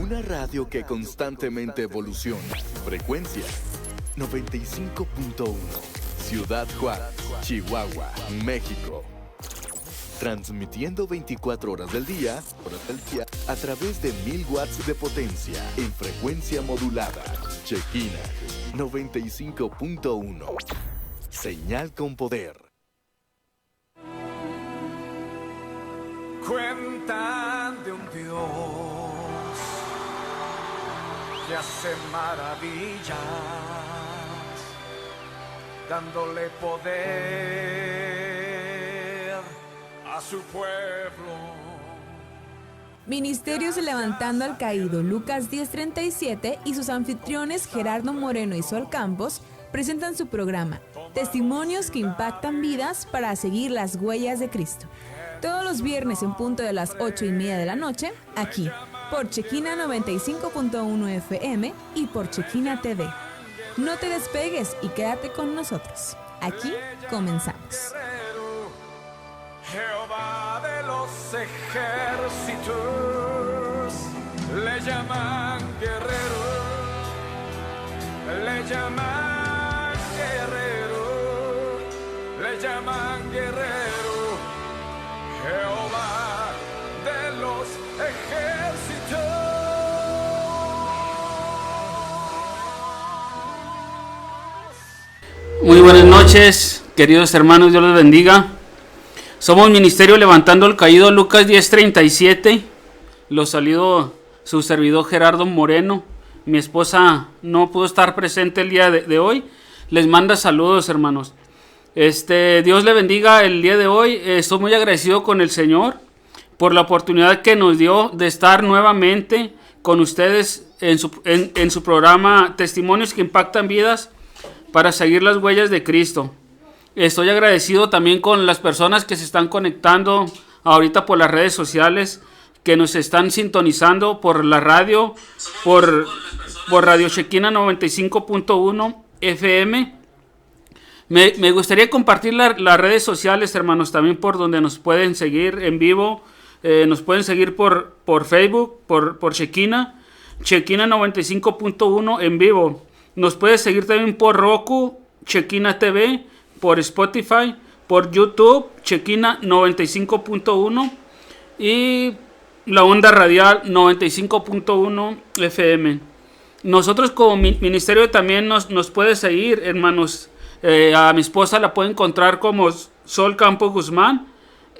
Una radio que constantemente evoluciona. Frecuencia 95.1. Ciudad Juárez, Chihuahua, México. Transmitiendo 24 horas del día a través de 1000 watts de potencia en frecuencia modulada. Shekina 95.1. Señal con poder. Cuentan de un Dios que hace maravillas, dándole poder a su pueblo. Ministerios Levantando al Caído, Lucas 10:37 y sus anfitriones Gerardo Moreno y Sol Campos presentan su programa Testimonios que impactan vidas para seguir las huellas de Cristo. Todos los viernes en punto de las 8:30 de la noche, aquí, por Shekina 95.1 FM y por Shekina TV. No te despegues y quédate con nosotros. Aquí comenzamos. Jehová de los ejércitos, le llaman guerrero, le llaman guerrero, le llaman guerrero. Jehová de los ejércitos. Muy buenas noches, queridos hermanos, Dios los bendiga. Somos Ministerio Levantando al Caído, Lucas 10:37. Los saludo su servidor Gerardo Moreno. Mi esposa no pudo estar presente el día de hoy. Les manda saludos, hermanos. Dios le bendiga el día de hoy. Estoy muy agradecido con el Señor por la oportunidad que nos dio de estar nuevamente con ustedes en su programa Testimonios que Impactan Vidas para seguir las huellas de Cristo. Estoy agradecido también con las personas que se están conectando ahorita por las redes sociales, que nos están sintonizando por la radio, por Radio Shekina 95.1 FM. Me gustaría compartir las redes sociales, hermanos, también por donde nos pueden seguir en vivo. Nos pueden seguir por Facebook, por Shekina 95.1 en vivo. Nos puede seguir también por Roku, Shekina TV, por Spotify, por YouTube, Shekina 95.1 y la onda radial 95.1 FM. Nosotros como ministerio también nos puede seguir, hermanos. A mi esposa la puede encontrar como Sol Campos Guzmán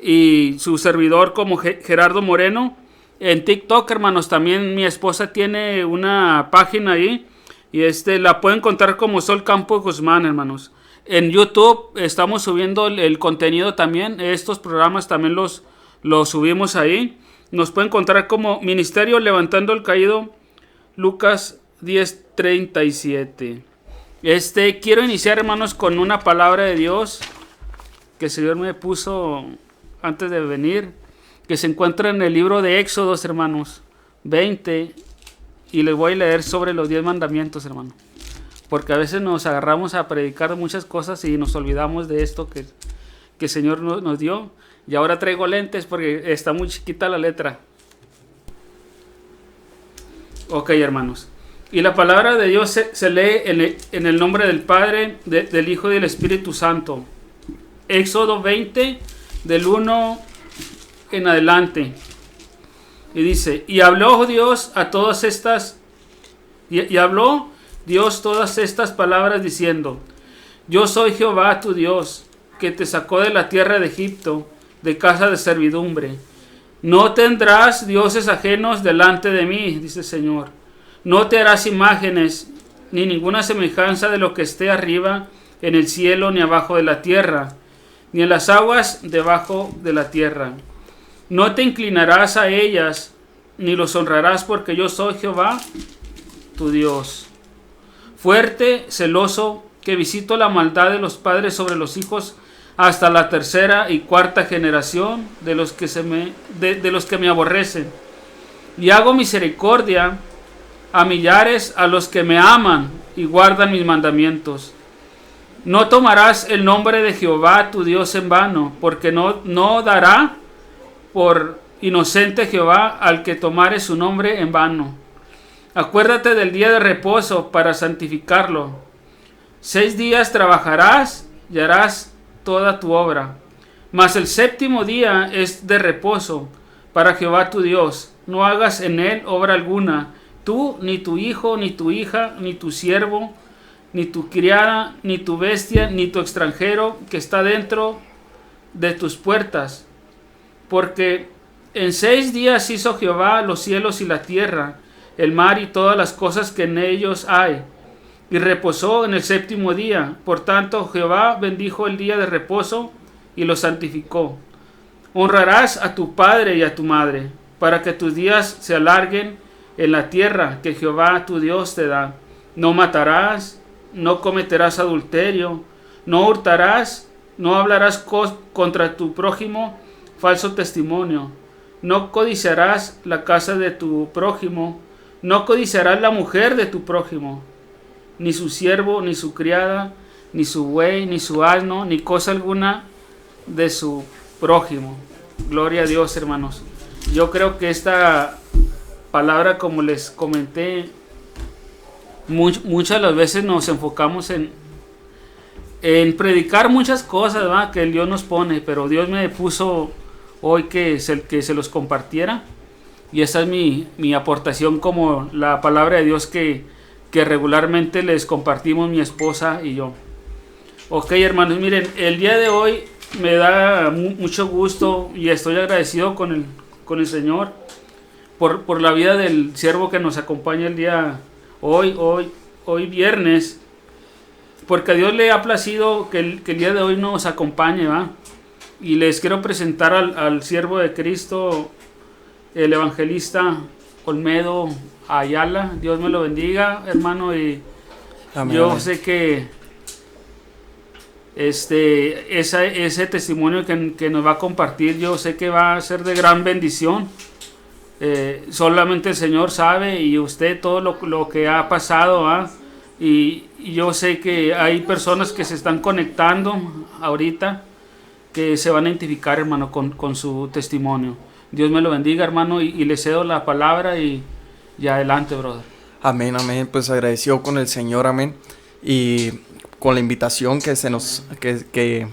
y su servidor como Gerardo Moreno. En TikTok, hermanos, también mi esposa tiene una página ahí y la pueden encontrar como Sol Campos Guzmán, hermanos. En YouTube estamos subiendo el contenido también. Estos programas también los subimos ahí. Nos pueden encontrar como Ministerio Levantando al Caído, Lucas 10:37. Quiero iniciar, hermanos, con una palabra de Dios que el Señor me puso antes de venir, que se encuentra en el libro de Éxodos, hermanos, 20, y les voy a leer sobre los 10 mandamientos, hermano, porque a veces nos agarramos a predicar muchas cosas y nos olvidamos de esto que el Señor nos dio, y ahora traigo lentes porque está muy chiquita la letra. Ok, hermanos. Y la palabra de Dios se lee en el nombre del Padre, del Hijo y del Espíritu Santo. Éxodo 20, del 1 en adelante. Y dice, y habló Dios a todas estas, y habló Dios todas estas palabras diciendo, yo soy Jehová tu Dios, que te sacó de la tierra de Egipto, de casa de servidumbre. No tendrás dioses ajenos delante de mí, dice el Señor. No te harás imágenes, ni ninguna semejanza de lo que esté arriba en el cielo, ni abajo de la tierra, ni en las aguas debajo de la tierra. No te inclinarás a ellas, ni los honrarás, porque yo soy Jehová, tu Dios. Fuerte, celoso, que visito la maldad de los padres sobre los hijos, hasta la tercera y cuarta generación de los que me aborrecen. Y hago misericordia a millares a los que me aman y guardan mis mandamientos. No tomarás el nombre de Jehová tu Dios en vano, porque no dará por inocente Jehová al que tomare su nombre en vano. Acuérdate del día de reposo para santificarlo. 6 días trabajarás y harás toda tu obra. Mas el séptimo día es de reposo para Jehová tu Dios. No hagas en él obra alguna, tú, ni tu hijo, ni tu hija, ni tu siervo, ni tu criada, ni tu bestia, ni tu extranjero que está dentro de tus puertas. Porque en 6 días hizo Jehová los cielos y la tierra, el mar y todas las cosas que en ellos hay, y reposó en el séptimo día. Por tanto, Jehová bendijo el día de reposo y lo santificó. Honrarás a tu padre y a tu madre, para que tus días se alarguen en la tierra que Jehová tu Dios te da. No matarás, no cometerás adulterio, no hurtarás, no hablarás contra tu prójimo falso testimonio, no codiciarás la casa de tu prójimo, no codiciarás la mujer de tu prójimo, ni su siervo, ni su criada, ni su buey, ni su asno, ni cosa alguna de su prójimo. Gloria a Dios, hermanos. Yo creo que esta palabra, como les comenté, muchas de las veces nos enfocamos en predicar muchas cosas, ¿verdad?, que Dios nos pone, pero Dios me puso hoy que se los compartiera, y esa es mi aportación, como la palabra de Dios que regularmente les compartimos mi esposa y yo. Ok, hermanos, miren, el día de hoy me da mucho gusto y estoy agradecido con el Señor por la vida del siervo que nos acompaña el día hoy viernes, porque a Dios le ha placido que el día de hoy nos acompañe, ¿va? Y les quiero presentar al siervo de Cristo, el evangelista Olmedo Ayala. Dios me lo bendiga, hermano, y amén. Yo sé que ese testimonio que nos va a compartir, yo sé que va a ser de gran bendición. Solamente el Señor sabe, y usted todo lo que ha pasado, ¿eh? Y yo sé que hay personas que se están conectando ahorita, que se van a identificar, hermano, con su testimonio. Dios me lo bendiga, hermano, y le cedo la palabra y adelante, brother. Amén, amén. Pues agradecido con el Señor, amén. Y con la invitación que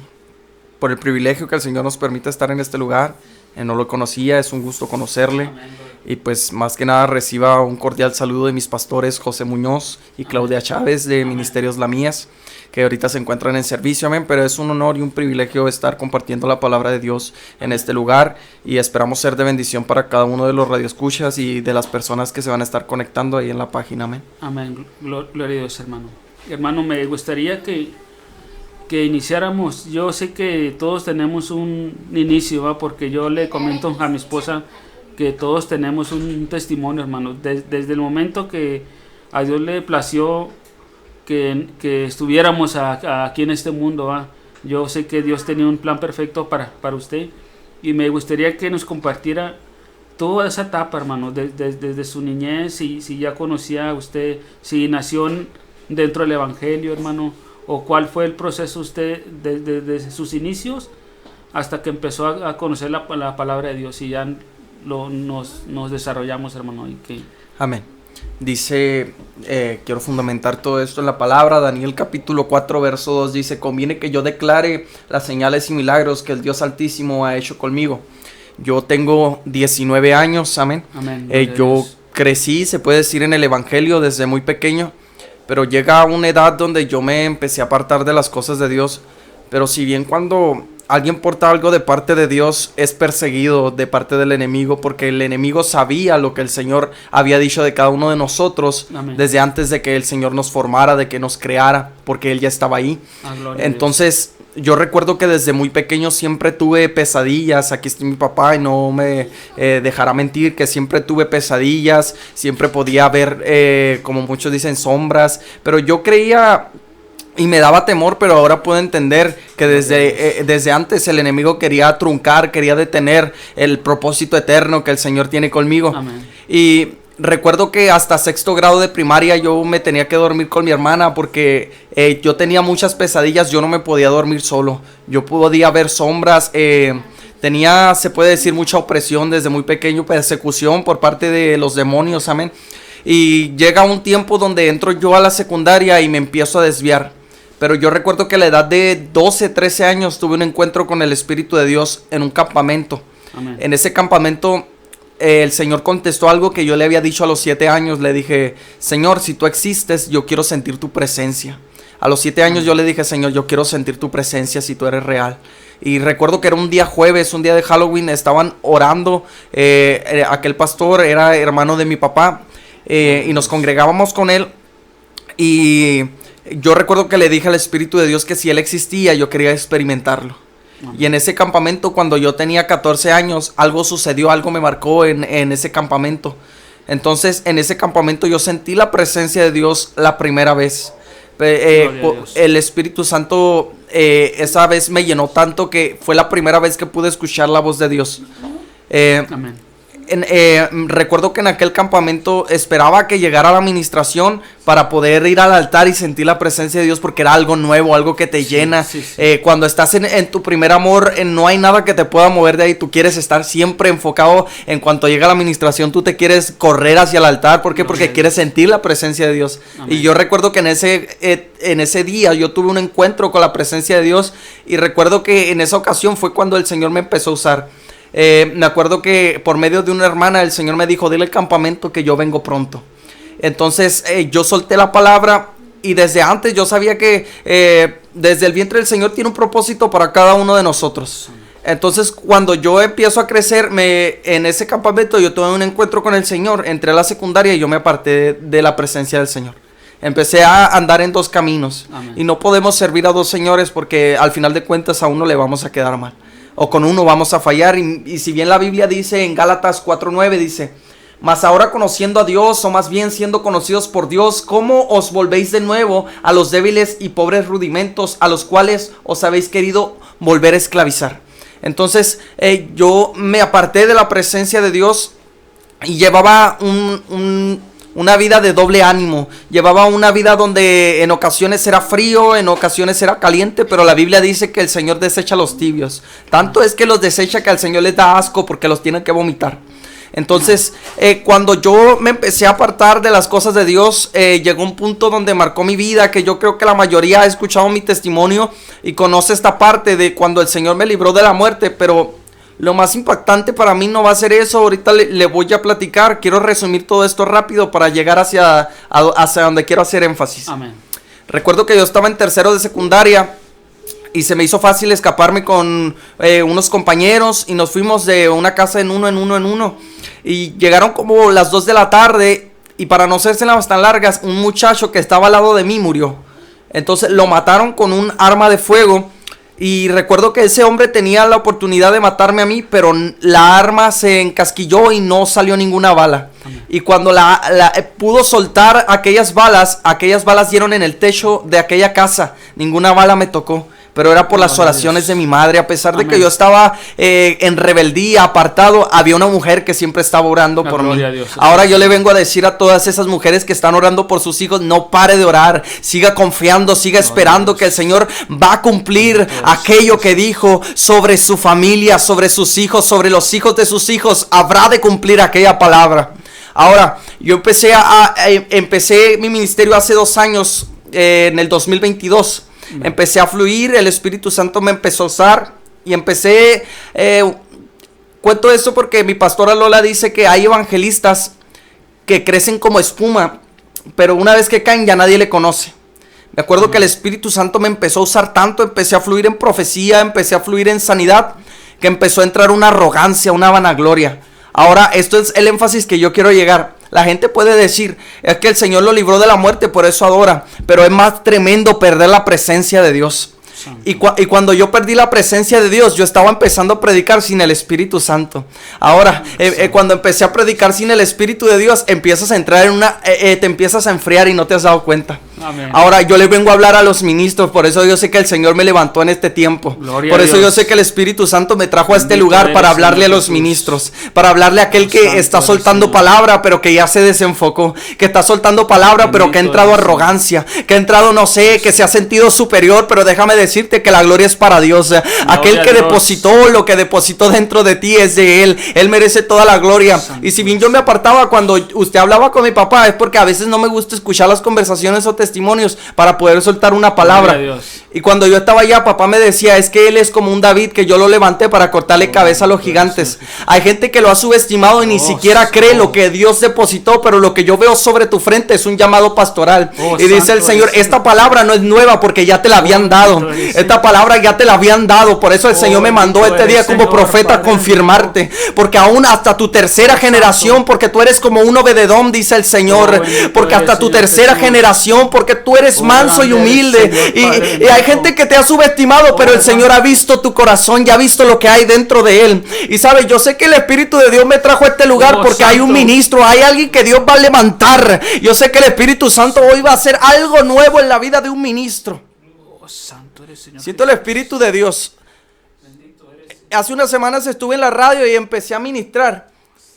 por el privilegio que el Señor nos permite estar en este lugar. No lo conocía, es un gusto conocerle. Amén. Y pues más que nada reciba un cordial saludo de mis pastores José Muñoz y Claudia Chávez de Ministerios Lamías, que ahorita se encuentran en servicio, amén. Pero es un honor y un privilegio estar compartiendo la palabra de Dios en este lugar, y esperamos ser de bendición para cada uno de los radioescuchas y de las personas que se van a estar conectando ahí en la página, amén. Amén, gloria a Dios, hermano. Hermano, me gustaría que iniciáramos. Yo sé que todos tenemos un inicio, ¿va? Porque yo le comento a mi esposa que todos tenemos un testimonio, hermano. Desde el momento que a Dios le plació que estuviéramos aquí en este mundo, ¿va? Yo sé que Dios tenía un plan perfecto para usted, y me gustaría que nos compartiera toda esa etapa, hermano, desde su niñez, si ya conocía a usted, si nació dentro del Evangelio, hermano, o cuál fue el proceso usted desde sus inicios hasta que empezó a conocer la palabra de Dios, y ya nos desarrollamos, hermano. Amén. Dice, quiero fundamentar todo esto en la palabra. Daniel capítulo 4 verso 2 dice: conviene que yo declare las señales y milagros que el Dios Altísimo ha hecho conmigo. Yo tengo 19 años, amén. Amén. Yo crecí, se puede decir, en el Evangelio desde muy pequeño, pero llega a una edad donde yo me empecé a apartar de las cosas de Dios. Pero si bien cuando alguien porta algo de parte de Dios, es perseguido de parte del enemigo, porque el enemigo sabía lo que el Señor había dicho de cada uno de nosotros. Amén. Desde antes de que el Señor nos formara, de que nos creara, porque Él ya estaba ahí. Entonces yo recuerdo que desde muy pequeño siempre tuve pesadillas. Aquí está mi papá y no me dejará mentir, que siempre tuve pesadillas, siempre podía ver, como muchos dicen, sombras, pero yo creía y me daba temor. Pero ahora puedo entender que desde antes el enemigo quería truncar, quería detener el propósito eterno que el Señor tiene conmigo. Amén. Y recuerdo que hasta 6º grado de primaria yo me tenía que dormir con mi hermana, porque yo tenía muchas pesadillas. Yo no me podía dormir solo, yo podía ver sombras. Tenía, se puede decir, mucha opresión desde muy pequeño, persecución por parte de los demonios, amén. Y llega un tiempo donde entro yo a la secundaria y me empiezo a desviar. Pero yo recuerdo que a la edad de 12, 13 años tuve un encuentro con el Espíritu de Dios en un campamento. Amén. En ese campamento el Señor contestó algo que yo le había dicho a los 7 años. Le dije: Señor, si tú existes, yo quiero sentir tu presencia. A los 7 años yo le dije: Señor, yo quiero sentir tu presencia si tú eres real. Y recuerdo que era un día jueves, un día de Halloween, estaban orando. Aquel pastor era hermano de mi papá, y nos congregábamos con él. Y yo recuerdo que le dije al Espíritu de Dios que si Él existía, yo quería experimentarlo. Y en ese campamento, cuando yo tenía 14 años, algo sucedió, algo me marcó en ese campamento. Entonces, en ese campamento yo sentí la presencia de Dios la primera vez. El Espíritu Santo esa vez me llenó tanto que fue la primera vez que pude escuchar la voz de Dios. Amén. Recuerdo que en aquel campamento esperaba que llegara la administración para poder ir al altar y sentir la presencia de Dios, porque era algo nuevo, algo que te llena. Sí, sí. Cuando estás en tu primer amor, no hay nada que te pueda mover de ahí. Tú quieres estar siempre enfocado. En cuanto llega la administración, tú te quieres correr hacia el altar. ¿Por qué? Porque quieres sentir la presencia de Dios. Amén. Y yo recuerdo que en ese día yo tuve un encuentro con la presencia de Dios, y recuerdo que en esa ocasión fue cuando el Señor me empezó a usar. Me acuerdo que por medio de una hermana el Señor me dijo: dile al campamento que yo vengo pronto. Entonces yo solté la palabra, y desde antes yo sabía que desde el vientre del Señor tiene un propósito para cada uno de nosotros. Entonces cuando yo empiezo a crecer, en ese campamento yo tuve un encuentro con el Señor. Entré a la secundaria y yo me aparté de la presencia del Señor. Empecé a andar en dos caminos. Amén. Y no podemos servir a dos señores, porque al final de cuentas a uno le vamos a quedar mal, o con uno vamos a fallar. Y si bien la Biblia dice en Gálatas 4:9, dice: mas ahora conociendo a Dios, o más bien siendo conocidos por Dios, ¿cómo os volvéis de nuevo a los débiles y pobres rudimentos a los cuales os habéis querido volver a esclavizar? Entonces yo me aparté de la presencia de Dios y llevaba una vida de doble ánimo. Llevaba una vida donde en ocasiones era frío, en ocasiones era caliente, pero la Biblia dice que el Señor desecha a los tibios. Tanto es que los desecha que al Señor les da asco, porque los tiene que vomitar. Entonces, cuando yo me empecé a apartar de las cosas de Dios, llegó un punto donde marcó mi vida, que yo creo que la mayoría ha escuchado mi testimonio y conoce esta parte de cuando el Señor me libró de la muerte. Pero lo más impactante para mí no va a ser eso. Ahorita le voy a platicar. Quiero resumir todo esto rápido para llegar hacia donde quiero hacer énfasis. Amén. Recuerdo que yo estaba en tercero de secundaria y se me hizo fácil escaparme con unos compañeros, y nos fuimos de una casa en uno. Y llegaron como las 2 de la tarde, y para no hacérselas tan largas, un muchacho que estaba al lado de mí murió. Entonces lo mataron con un arma de fuego. Y recuerdo que ese hombre tenía la oportunidad de matarme a mí, pero la arma se encasquilló y no salió ninguna bala. Amén. Y cuando pudo soltar aquellas balas dieron en el techo de aquella casa. Ninguna bala me tocó, pero era por las oraciones de mi madre. A pesar de que yo estaba en rebeldía, apartado, había una mujer que siempre estaba orando por mí. Ahora yo le vengo a decir a todas esas mujeres que están orando por sus hijos: no pare de orar, siga confiando, siga esperando que el Señor va a cumplir aquello que dijo sobre su familia, sobre sus hijos, sobre los hijos de sus hijos. Habrá de cumplir aquella palabra. Ahora, yo empecé mi ministerio hace 2 años, en el 2022. Empecé a fluir, el Espíritu Santo me empezó a usar y empecé. Cuento esto porque mi pastora Lola dice que hay evangelistas que crecen como espuma, pero una vez que caen ya nadie le conoce. Me acuerdo que el Espíritu Santo me empezó a usar tanto, empecé a fluir en profecía, empecé a fluir en sanidad, que empezó a entrar una arrogancia, una vanagloria. Ahora, esto es el énfasis que yo quiero llegar. La gente puede decir: es que el Señor lo libró de la muerte, por eso adora. Pero es más tremendo perder la presencia de Dios. Y cuando yo perdí la presencia de Dios, yo estaba empezando a predicar sin el Espíritu Santo. Ahora, cuando empecé a predicar sin el Espíritu de Dios, empiezas a entrar en te empiezas a enfriar y no te has dado cuenta. Amén. Ahora yo le vengo a hablar a los ministros, por eso yo sé que el Señor me levantó en este tiempo. Gloria Por a eso yo Dios. sé que el Espíritu Santo me trajo a este Bendito lugar eres, para hablarle a Señor los Jesús. ministros, para hablarle a aquel que Santo está eres, soltando Señor. palabra, pero que ya se desenfocó, que está soltando palabra, pero que ha Bendito entrado eres, Señor. arrogancia, que ha entrado, no sé, que se ha sentido superior, pero déjame decirte que la gloria es para Dios. Aquel a que Dios. depositó lo que depositó dentro de ti es de Él. Él merece toda la gloria. Santo Y si bien yo me apartaba cuando usted hablaba con mi papá, es porque a veces no me gusta escuchar las conversaciones o testimonios para poder soltar una palabra. Gloria a Dios. Y cuando yo estaba allá, papá me decía, es que él es como un David, que yo lo levanté para cortarle cabeza a los gigantes. Hay gente que lo ha subestimado y ni siquiera cree lo que Dios depositó, pero lo que yo veo sobre tu frente es un llamado pastoral. Oh, Y dice el santo Señor, eres, esta palabra no es nueva porque ya te la habían dado. bendito eres, Esta palabra ya te la habían dado. Por eso el Oh, Señor me mandó bendito este día eres, como Señor, profeta a Padre confirmarte. Porque aún hasta tu tercera generación, porque tú eres como un obededón, dice el Señor. Oh, bendito Porque hasta eres, tu Señor tercera Jesús. generación, porque tú eres Oh, manso y grande eres, humilde. Señor, Padre Y hay bendito. gente que te ha subestimado, pero el Señor ha visto tu corazón, ya ha visto lo que hay dentro de él. Y sabes, yo sé que el Espíritu de Dios me trajo a este lugar Oh, porque hay un santo. ministro, hay alguien que Dios va a levantar. Yo sé que el Espíritu Santo hoy va a hacer algo nuevo en la vida de un ministro. Oh, santo eres, Señor. Siento el Espíritu de Dios. Hace unas semanas estuve en la radio y empecé a ministrar.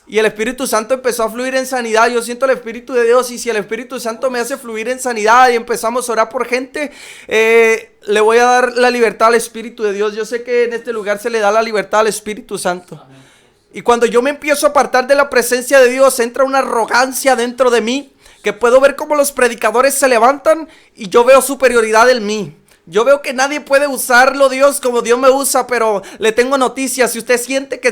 Y el Espíritu Santo empezó a fluir en sanidad. Yo siento el Espíritu de Dios. Y si el Espíritu Santo me hace fluir en sanidad y empezamos a orar por gente, le voy a dar la libertad al Espíritu de Dios. Yo sé que en este lugar se le da la libertad al Espíritu Santo. Y cuando yo me empiezo a apartar de la presencia de Dios, entra una arrogancia dentro de mí, que puedo ver cómo los predicadores se levantan y yo veo superioridad en mí. Yo veo que nadie puede usarlo, Dios, como Dios me usa, pero le tengo noticias. Si usted siente que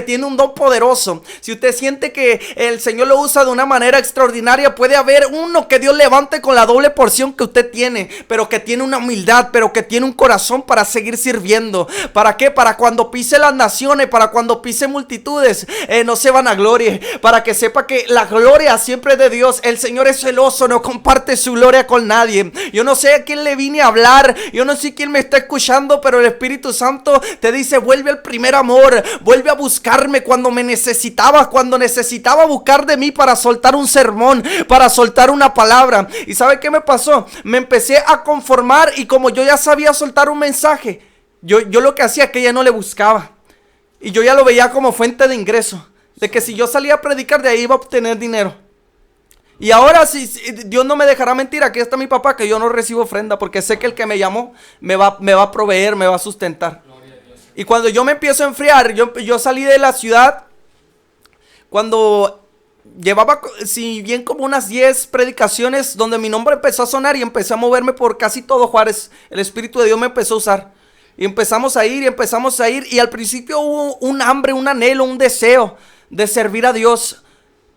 tiene un don poderoso, si usted siente que el Señor lo usa de una manera extraordinaria, puede haber uno que Dios levante con la doble porción que usted tiene, pero que tiene una humildad, pero que tiene un corazón para seguir sirviendo. ¿Para qué? Para cuando pise las naciones, para cuando pise multitudes, no se vanaglorie, para que sepa que la gloria siempre es de Dios. El Señor es celoso, no comparte su gloria con nadie. Yo no sé a quién le vine a hablar, yo no sé quién me está escuchando, pero el Espíritu Santo te dice, vuelve al primer amor, vuelve a buscarme cuando me necesitabas, cuando necesitaba buscar de mí para soltar un sermón, para soltar una palabra. ¿Y sabe qué me pasó? Me empecé a conformar y como yo ya sabía soltar un mensaje, yo lo que hacía es que ya no le buscaba. Y yo ya lo veía como fuente de ingreso, de que si yo salía a predicar de ahí iba a obtener dinero. Y ahora si Dios no me dejará mentir, aquí está mi papá, que yo no recibo ofrenda porque sé que el que me llamó me va a proveer, me va a sustentar. Y cuando yo me empiezo a enfriar, yo salí de la ciudad cuando llevaba, si bien como unas 10 predicaciones donde mi nombre empezó a sonar y empecé a moverme por casi todo Juárez. El Espíritu de Dios me empezó a usar. Y empezamos a ir y al principio hubo un hambre, un anhelo, un deseo de servir a Dios.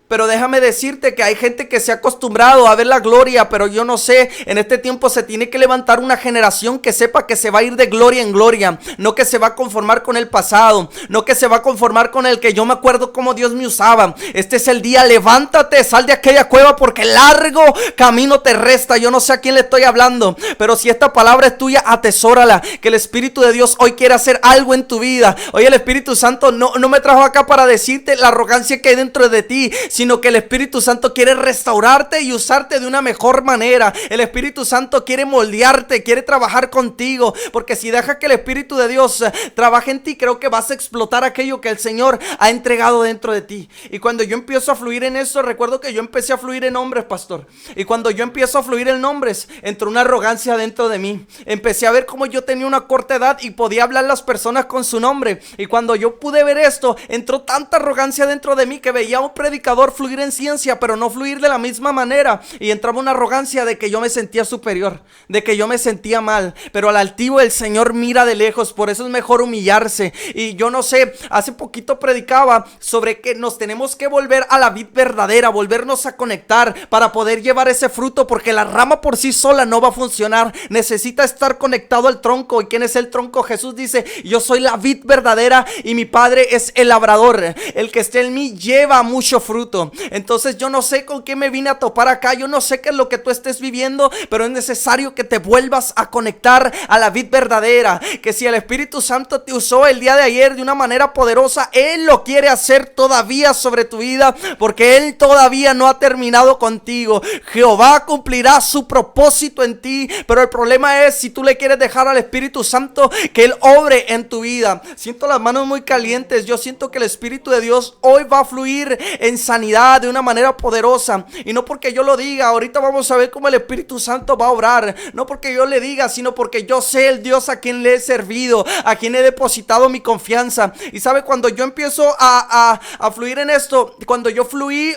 Pero déjame decirte que hay gente que se ha acostumbrado a ver la gloria, pero yo no sé, en este tiempo se tiene que levantar una generación que sepa que se va a ir de gloria en gloria, no que se va a conformar con el pasado, no que se va a conformar con el que yo me acuerdo cómo Dios me usaba. Este es el día, levántate, sal de aquella cueva porque largo camino te resta. Yo no sé a quién le estoy hablando, pero si esta palabra es tuya, atesórala, que el Espíritu de Dios hoy quiere hacer algo en tu vida. Hoy el Espíritu Santo no me trajo acá para decirte la arrogancia que hay dentro de ti, sino que el Espíritu Santo quiere restaurarte y usarte de una mejor manera. El Espíritu Santo quiere moldearte, quiere trabajar contigo, porque si deja que el Espíritu de Dios trabaje en ti, creo que vas a explotar aquello que el Señor ha entregado dentro de ti. Y cuando yo empiezo a fluir en eso, recuerdo que yo empecé a fluir en hombres, pastor, y cuando yo empiezo a fluir en hombres, entró una arrogancia dentro de mí. Empecé a ver cómo yo tenía una corta edad y podía hablar las personas con su nombre, y cuando yo pude ver esto, entró tanta arrogancia dentro de mí que veía a un predicador fluir en ciencia, pero no fluir de la misma manera, y entraba una arrogancia de que yo me sentía superior, de que yo me sentía mal, pero al altivo el Señor mira de lejos, por eso es mejor humillarse. Y yo no sé, hace poquito predicaba sobre que nos tenemos que volver a la vid verdadera, volvernos a conectar para poder llevar ese fruto, porque la rama por sí sola no va a funcionar, necesita estar conectado al tronco. ¿Y quién es el tronco? Jesús dice, yo soy la vid verdadera y mi Padre es el labrador, el que esté en mí lleva mucho fruto. fruto. Entonces yo no sé con qué me vine a topar acá, yo no sé qué es lo que tú estés viviendo, pero es necesario que te vuelvas a conectar a la vid verdadera. Que si el Espíritu Santo te usó el día de ayer de una manera poderosa, Él lo quiere hacer todavía sobre tu vida, porque Él todavía no ha terminado contigo. Jehová cumplirá su propósito en ti, pero el problema es si tú le quieres dejar al Espíritu Santo que Él obre en tu vida. Siento las manos muy calientes. Yo siento que el Espíritu de Dios hoy va a fluir en sanidad de una manera poderosa, y no porque yo lo diga. Ahorita vamos a ver cómo el Espíritu Santo va a obrar, no porque yo le diga, sino porque yo sé el Dios a quien le he servido, a quien he depositado mi confianza. Y sabe, cuando yo empiezo a fluir en esto, cuando yo fluí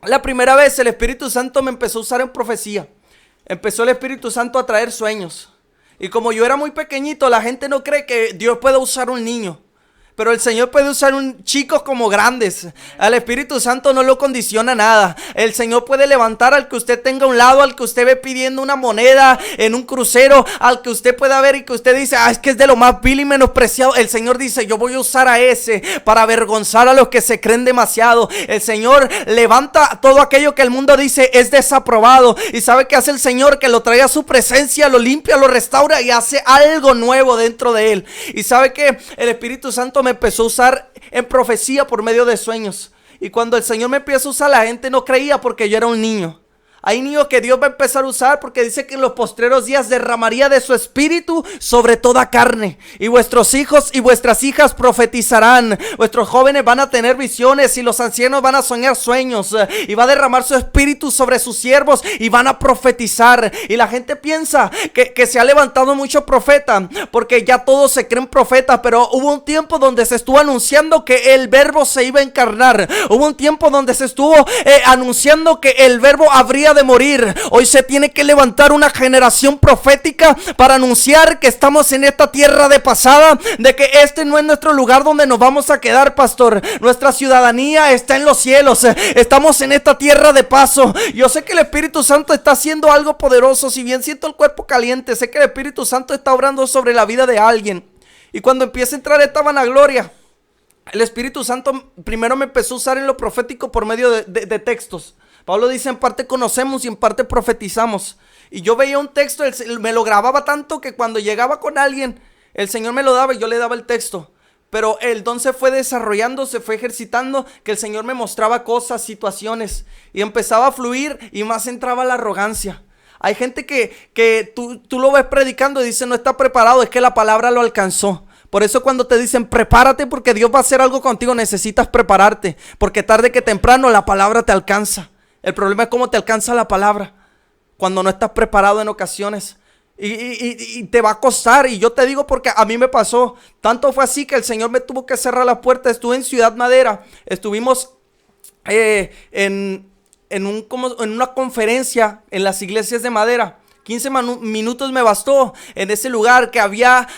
la primera vez, el Espíritu Santo me empezó a usar en profecía. Empezó el Espíritu Santo a traer sueños. Y como yo era muy pequeñito, la gente no cree que Dios puede usar un niño. Pero el Señor puede usar chicos como grandes. Al Espíritu Santo no lo condiciona nada. El Señor puede levantar al que usted tenga a un lado, al que usted ve pidiendo una moneda en un crucero, al que usted pueda ver y que usted dice, es que es de lo más vil y menospreciado. El Señor dice, yo voy a usar a ese para avergonzar a los que se creen demasiado. El Señor levanta todo aquello que el mundo dice es desaprobado. ¿Y sabe qué hace el Señor? Que lo trae a su presencia, lo limpia, lo restaura y hace algo nuevo dentro de él. Y sabe que el Espíritu Santo me empezó a usar en profecía por medio de sueños. Y cuando el Señor me empieza a usar, la gente no creía porque yo era un niño. Hay niños que Dios va a empezar a usar porque dice que en los postreros días derramaría de su espíritu sobre toda carne. Y vuestros hijos y vuestras hijas profetizarán. Vuestros jóvenes van a tener visiones y los ancianos van a soñar sueños. Y va a derramar su espíritu sobre sus siervos y van a profetizar. Y la gente piensa que se ha levantado mucho profeta porque ya todos se creen profetas. Pero hubo un tiempo donde se estuvo anunciando que el verbo se iba a encarnar. Hubo un tiempo donde se estuvo anunciando que el verbo habría de morir. Hoy se tiene que levantar una generación profética para anunciar que estamos en esta tierra de pasada, de que este no es nuestro lugar donde nos vamos a quedar, pastor. Nuestra ciudadanía está en los cielos. Estamos en esta tierra de paso. Yo sé que el Espíritu Santo está haciendo algo poderoso. Si bien siento el cuerpo caliente, sé que el Espíritu Santo está obrando sobre la vida de alguien. Y cuando empieza a entrar esta vanagloria, el Espíritu Santo primero me empezó a usar en lo profético por medio de textos. Pablo dice, en parte conocemos y en parte profetizamos. Y yo veía un texto, me lo grababa tanto que cuando llegaba con alguien, el Señor me lo daba y yo le daba el texto. Pero el don se fue desarrollando, se fue ejercitando, que el Señor me mostraba cosas, situaciones, y empezaba a fluir y más entraba la arrogancia. Hay gente que tú lo ves predicando y dice no está preparado, es que la palabra lo alcanzó. Por eso cuando te dicen prepárate porque Dios va a hacer algo contigo, necesitas prepararte, porque tarde que temprano la palabra te alcanza. El problema es cómo te alcanza la palabra cuando no estás preparado en ocasiones. Y te va a costar. Y yo te digo porque a mí me pasó. Tanto fue así que el Señor me tuvo que cerrar la puerta. Estuve en Ciudad Madera. Estuvimos en una conferencia en las iglesias de Madera. 15 minutos me bastó en ese lugar que había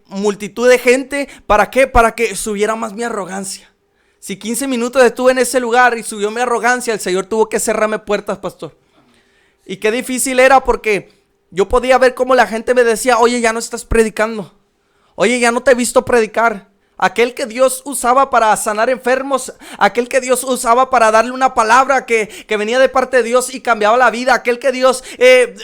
multitud de gente. ¿Para qué? Para que subiera más mi arrogancia. Si 15 minutos estuve en ese lugar y subió mi arrogancia, el Señor tuvo que cerrarme puertas, pastor. Y qué difícil era porque yo podía ver cómo la gente me decía, oye, ya no estás predicando. Oye, ya no te he visto predicar. Aquel que Dios usaba para sanar enfermos, aquel que Dios usaba para darle una palabra que venía de parte de Dios y cambiaba la vida, aquel que Dios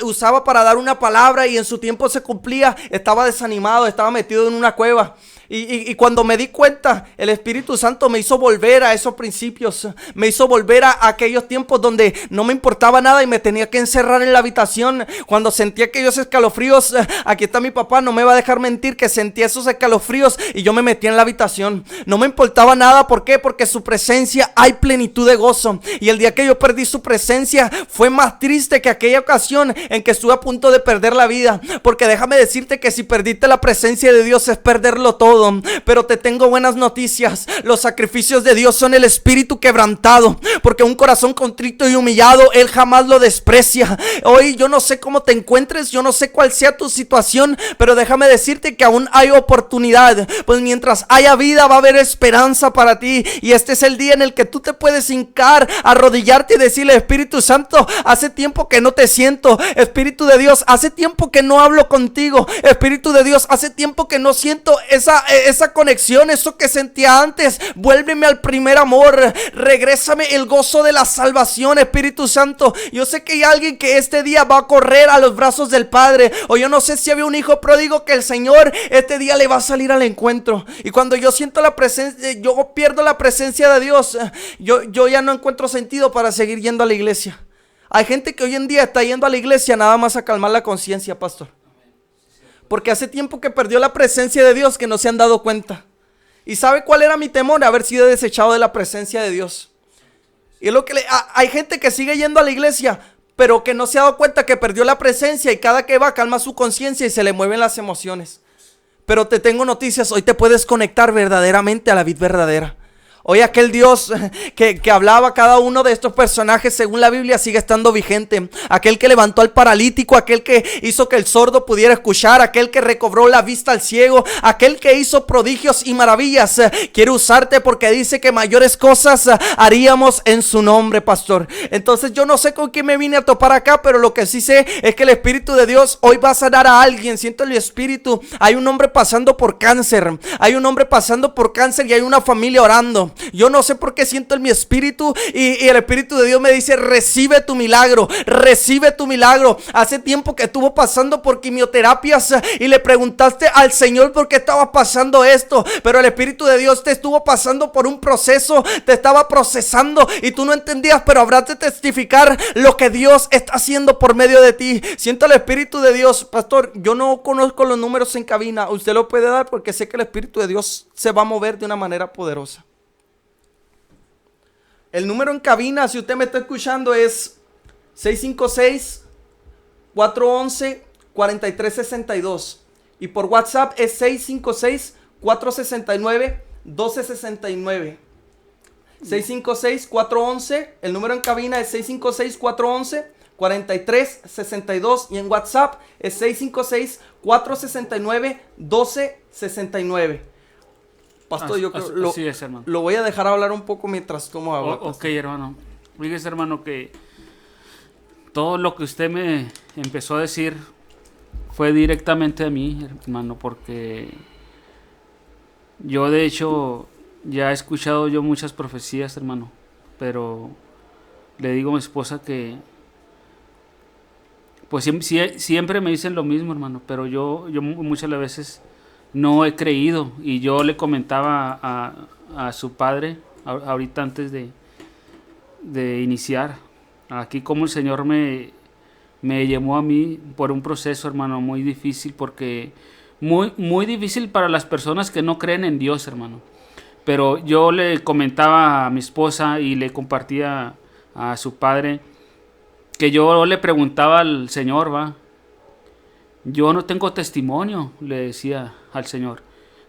usaba para dar una palabra y en su tiempo se cumplía, estaba desanimado, estaba metido en una cueva. Y cuando me di cuenta, el Espíritu Santo me hizo volver a esos principios. Me hizo volver a aquellos tiempos donde no me importaba nada y me tenía que encerrar en la habitación. Cuando sentía aquellos escalofríos, aquí está mi papá, no me va a dejar mentir que sentía esos escalofríos y yo me metí en la habitación. No me importaba nada, ¿por qué? Porque su presencia hay plenitud de gozo. Y el día que yo perdí su presencia fue más triste que aquella ocasión en que estuve a punto de perder la vida. Porque déjame decirte que si perdiste la presencia de Dios es perderlo todo. Pero te tengo buenas noticias. Los sacrificios de Dios son el espíritu quebrantado, porque un corazón contrito y humillado Él jamás lo desprecia. Hoy yo no sé cómo te encuentres, yo no sé cuál sea tu situación, pero déjame decirte que aún hay oportunidad. Pues mientras haya vida va a haber esperanza para ti. Y este es el día en el que tú te puedes hincar, arrodillarte y decirle, Espíritu Santo, hace tiempo que no te siento. Espíritu de Dios, hace tiempo que no hablo contigo. Espíritu de Dios, hace tiempo que no siento esa esa conexión, eso que sentía antes. Vuélveme al primer amor. Regrésame el gozo de la salvación, Espíritu Santo. Yo sé que hay alguien que este día va a correr a los brazos del Padre. O yo no sé si había un hijo pródigo que el Señor este día le va a salir al encuentro. Y cuando yo siento la presencia, yo pierdo la presencia de Dios, yo ya no encuentro sentido para seguir yendo a la iglesia. Hay gente que hoy en día está yendo a la iglesia nada más a calmar la conciencia, pastor. Porque hace tiempo que perdió la presencia de Dios que no se han dado cuenta. ¿Y sabe cuál era mi temor? Haber sido desechado de la presencia de Dios. Y es lo que hay gente que sigue yendo a la iglesia, pero que no se ha dado cuenta que perdió la presencia, y cada que va calma su conciencia y se le mueven las emociones. Pero te tengo noticias, hoy te puedes conectar verdaderamente a la vid verdadera. Hoy aquel Dios que hablaba cada uno de estos personajes según la Biblia sigue estando vigente. Aquel que levantó al paralítico, aquel que hizo que el sordo pudiera escuchar, aquel que recobró la vista al ciego, aquel que hizo prodigios y maravillas. Quiere usarte porque dice que mayores cosas haríamos en su nombre, pastor. Entonces yo no sé con quién me vine a topar acá, pero lo que sí sé es que el Espíritu de Dios hoy va a sanar a alguien. Siento el Espíritu. Hay un hombre pasando por cáncer. Hay un hombre pasando por cáncer y hay una familia orando. Yo no sé por qué siento en mi espíritu y el Espíritu de Dios me dice: recibe tu milagro, recibe tu milagro. Hace tiempo que estuvo pasando por quimioterapias y le preguntaste al Señor por qué estaba pasando esto, pero el Espíritu de Dios te estuvo pasando por un proceso, te estaba procesando y tú no entendías, pero habrás de testificar lo que Dios está haciendo por medio de ti. Siento el Espíritu de Dios. Pastor, yo no conozco los números en cabina, usted lo puede dar porque sé que el Espíritu de Dios se va a mover de una manera poderosa. El número en cabina, si usted me está escuchando, es 656-411-4362. Y por WhatsApp es 656-469-1269. 656-411, el número en cabina es 656-411-4362. Y en WhatsApp es 656-469-1269. Pastor, yo creo así es, hermano. Lo voy a dejar hablar un poco mientras tomo agua. Ok, hermano. Fíjese, hermano, que todo lo que usted me empezó a decir fue directamente a mí, hermano, porque yo de hecho ya he escuchado yo muchas profecías, hermano, pero le digo a mi esposa que pues siempre me dicen lo mismo, hermano, pero yo muchas veces no he creído. Y yo le comentaba a su padre ahorita antes de iniciar aquí como el Señor me llamó a mí por un proceso, hermano, muy difícil, porque muy difícil para las personas que no creen en Dios, hermano. Pero yo le comentaba a mi esposa y le compartía a su padre que yo le preguntaba al Señor, yo no tengo testimonio, le decía al Señor.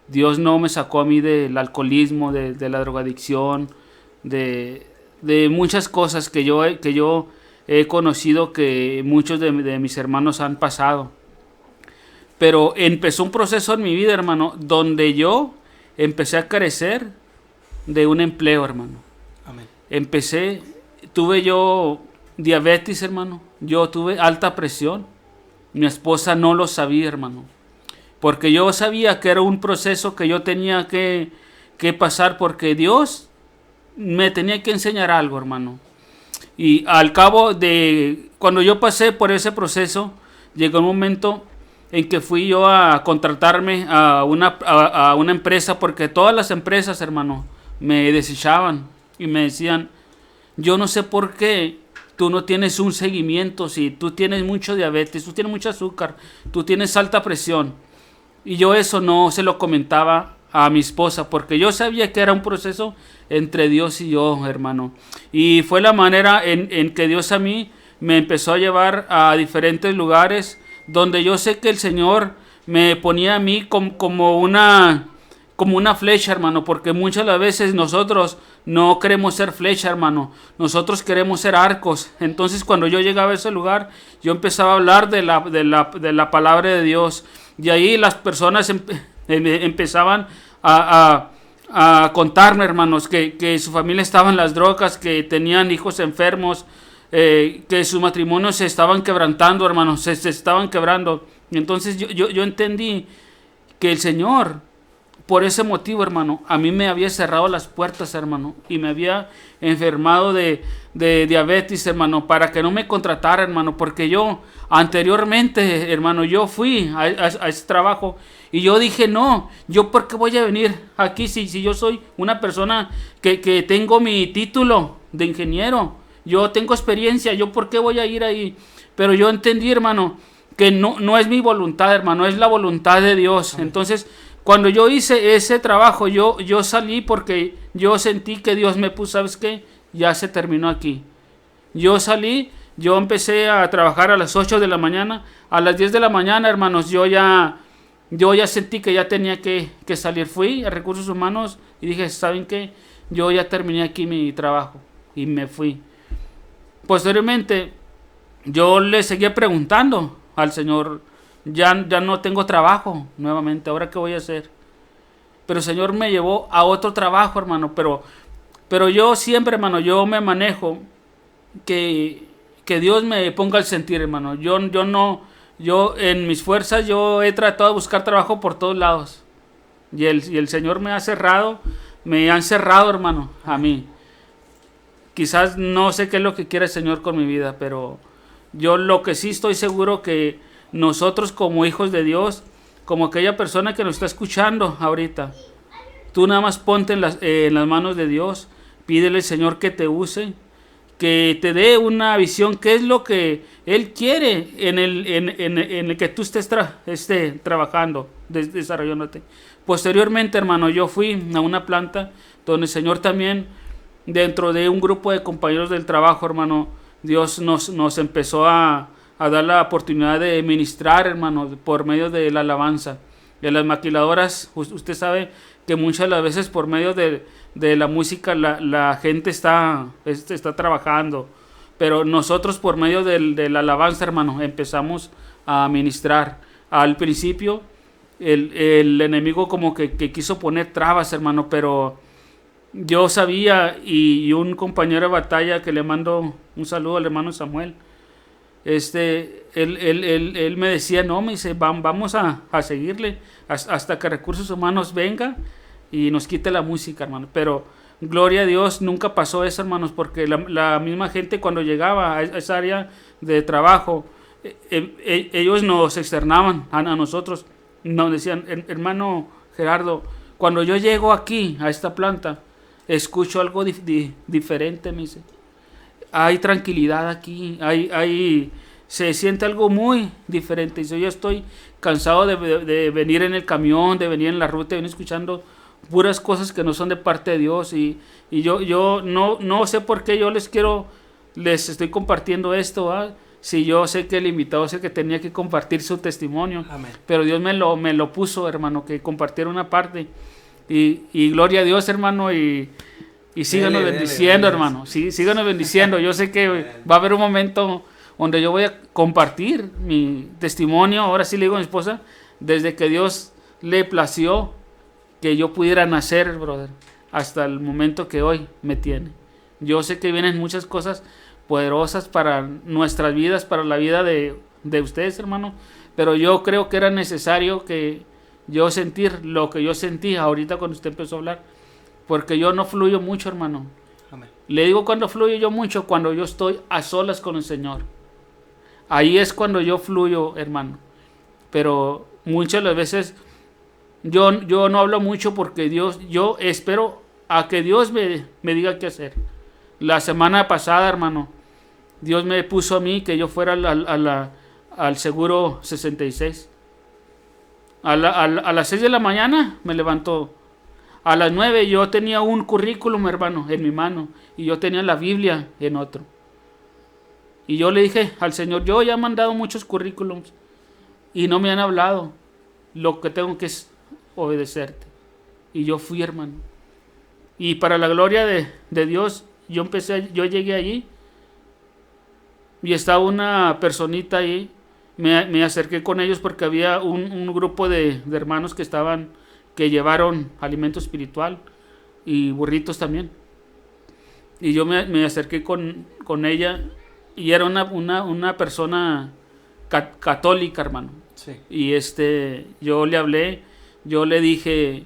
Dios no me sacó a mí del alcoholismo, de la drogadicción, de muchas cosas que yo he conocido, que muchos de mis hermanos han pasado. Pero empezó un proceso en mi vida, hermano, donde yo empecé a carecer de un empleo, hermano. Amén. Tuve yo diabetes, hermano. Yo tuve alta presión. Mi esposa no lo sabía, hermano, porque yo sabía que era un proceso que yo tenía que pasar, porque Dios me tenía que enseñar algo, hermano. Y al cabo de cuando yo pasé por ese proceso, llegó un momento en que fui yo a contratarme a una empresa, porque todas las empresas, hermano, me desechaban y me decían: yo no sé por qué tú no tienes un seguimiento, si tú tienes mucho diabetes, tú tienes mucho azúcar, tú tienes alta presión. Y yo eso no se lo comentaba a mi esposa, porque yo sabía que era un proceso entre Dios y yo, hermano. Y fue la manera en que Dios a mí me empezó a llevar a diferentes lugares donde yo sé que el Señor me ponía a mí como una flecha, hermano, porque muchas las veces nosotros no queremos ser flecha, hermano. Nosotros queremos ser arcos. Entonces, cuando yo llegaba a ese lugar, yo empezaba a hablar de la palabra de Dios. Y ahí las personas empezaban a contarme, hermanos, que su familia estaba en las drogas, que tenían hijos enfermos, que sus matrimonios se estaban quebrantando, hermanos, se estaban quebrando. Y entonces yo entendí que el Señor por ese motivo, hermano, a mí me había cerrado las puertas, hermano, y me había enfermado de diabetes, hermano, para que no me contratara, hermano, porque yo anteriormente, hermano, yo fui a ese trabajo y yo dije, no, yo por qué voy a venir aquí si yo soy una persona que tengo mi título de ingeniero, yo tengo experiencia, yo por qué voy a ir ahí. Pero yo entendí, hermano, que no es mi voluntad, hermano, es la voluntad de Dios. Entonces, cuando yo hice ese trabajo, yo salí porque yo sentí que Dios me puso, ¿sabes qué? Ya se terminó aquí. Yo salí, yo empecé a trabajar a las 8 de la mañana, a las 10 de la mañana, hermanos, yo ya sentí que ya tenía que salir. Fui a Recursos Humanos y dije, ¿saben qué? Yo ya terminé aquí mi trabajo y me fui. Posteriormente, yo le seguía preguntando al Señor, ya no tengo trabajo nuevamente, ¿ahora qué voy a hacer? Pero el Señor me llevó a otro trabajo, hermano, pero yo siempre, hermano, yo me manejo que Dios me ponga al sentir, hermano. Yo en mis fuerzas, yo he tratado de buscar trabajo por todos lados. Y el Señor me han cerrado, hermano, a mí. Quizás no sé qué es lo que quiere el Señor con mi vida, pero yo lo que sí estoy seguro que nosotros como hijos de Dios, como aquella persona que nos está escuchando ahorita, tú nada más ponte en las manos de Dios, pídele al Señor que te use, que te dé una visión, qué es lo que Él quiere en el que tú estés trabajando, desarrollándote. Posteriormente, hermano, yo fui a una planta donde el Señor también, dentro de un grupo de compañeros del trabajo, hermano, Dios nos empezó a dar la oportunidad de ministrar, hermano, por medio de la alabanza. De las maquiladoras, usted sabe que muchas de las veces por medio de la música la gente está trabajando, pero nosotros por medio de la alabanza, hermano, empezamos a ministrar. Al principio el enemigo como que quiso poner trabas, hermano, pero yo sabía, y un compañero de batalla que le mando un saludo al hermano Samuel, él me decía, no, me dice, vamos a seguirle hasta que Recursos Humanos venga y nos quite la música, hermano. Pero gloria a Dios, nunca pasó eso, hermanos, porque la misma gente cuando llegaba a esa área de trabajo, ellos nos externaban a nosotros, nos decían, hermano Gerardo, cuando yo llego aquí a esta planta, escucho algo diferente, me dice. Hay tranquilidad aquí, se siente algo muy diferente. Dice, yo estoy cansado de venir en el camión, de venir en la ruta, de venir escuchando puras cosas que no son de parte de Dios. Y yo no sé por qué yo les estoy compartiendo esto, si yo sé que el invitado es el que tenía que compartir su testimonio. Amén. Pero Dios me lo puso, hermano, que compartiera una parte. Y gloria a Dios, hermano, y síganos bendiciendo, hermano. Sí, síganos bendiciendo. Yo sé que va a haber un momento donde yo voy a compartir mi testimonio. Ahora sí le digo a mi esposa, desde que Dios le plació que yo pudiera nacer, brother, hasta el momento que hoy me tiene. Yo sé que vienen muchas cosas poderosas para nuestras vidas, para la vida de ustedes, hermano, pero yo creo que era necesario que yo sentir lo que yo sentí ahorita cuando usted empezó a hablar, porque yo no fluyo mucho, hermano. Amén. Le digo cuando fluyo yo mucho, cuando yo estoy a solas con el Señor. Ahí es cuando yo fluyo, hermano. Pero muchas de las veces yo no hablo mucho porque yo espero a que Dios me diga qué hacer. La semana pasada, hermano, Dios me puso a mí que yo fuera al seguro 66. A las 6 de la mañana me levantó. A las 9 yo tenía un currículum, hermano, en mi mano. Y yo tenía la Biblia en otro. Y yo le dije al Señor, yo ya he mandado muchos currículums y no me han hablado. Lo que tengo que es obedecerte. Y yo fui, hermano. Y para la gloria de Dios, yo llegué allí. Y estaba una personita ahí. Me acerqué con ellos porque había un grupo de hermanos que llevaron alimento espiritual y burritos también. Y yo me acerqué con ella y era una persona católica, hermano. Sí. Y yo le hablé, yo le dije,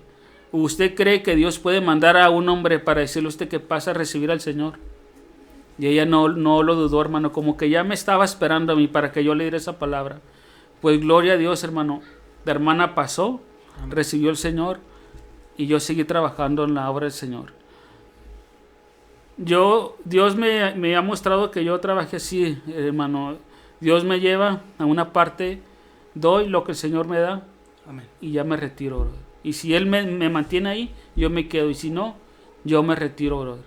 ¿Usted cree que Dios puede mandar a un hombre para decirle a usted que pasa a recibir al Señor? Y ella no lo dudó, hermano, como que ya me estaba esperando a mí para que yo le diera esa palabra. Pues gloria a Dios, hermano. La hermana pasó, recibió al Señor y yo seguí trabajando en la obra del Señor. Dios me ha mostrado que yo trabajé así, hermano. Dios me lleva a una parte, doy lo que el Señor me da. Amén. Y ya me retiro, brother. Y si Él me mantiene ahí, yo me quedo. Y si no, yo me retiro, brother.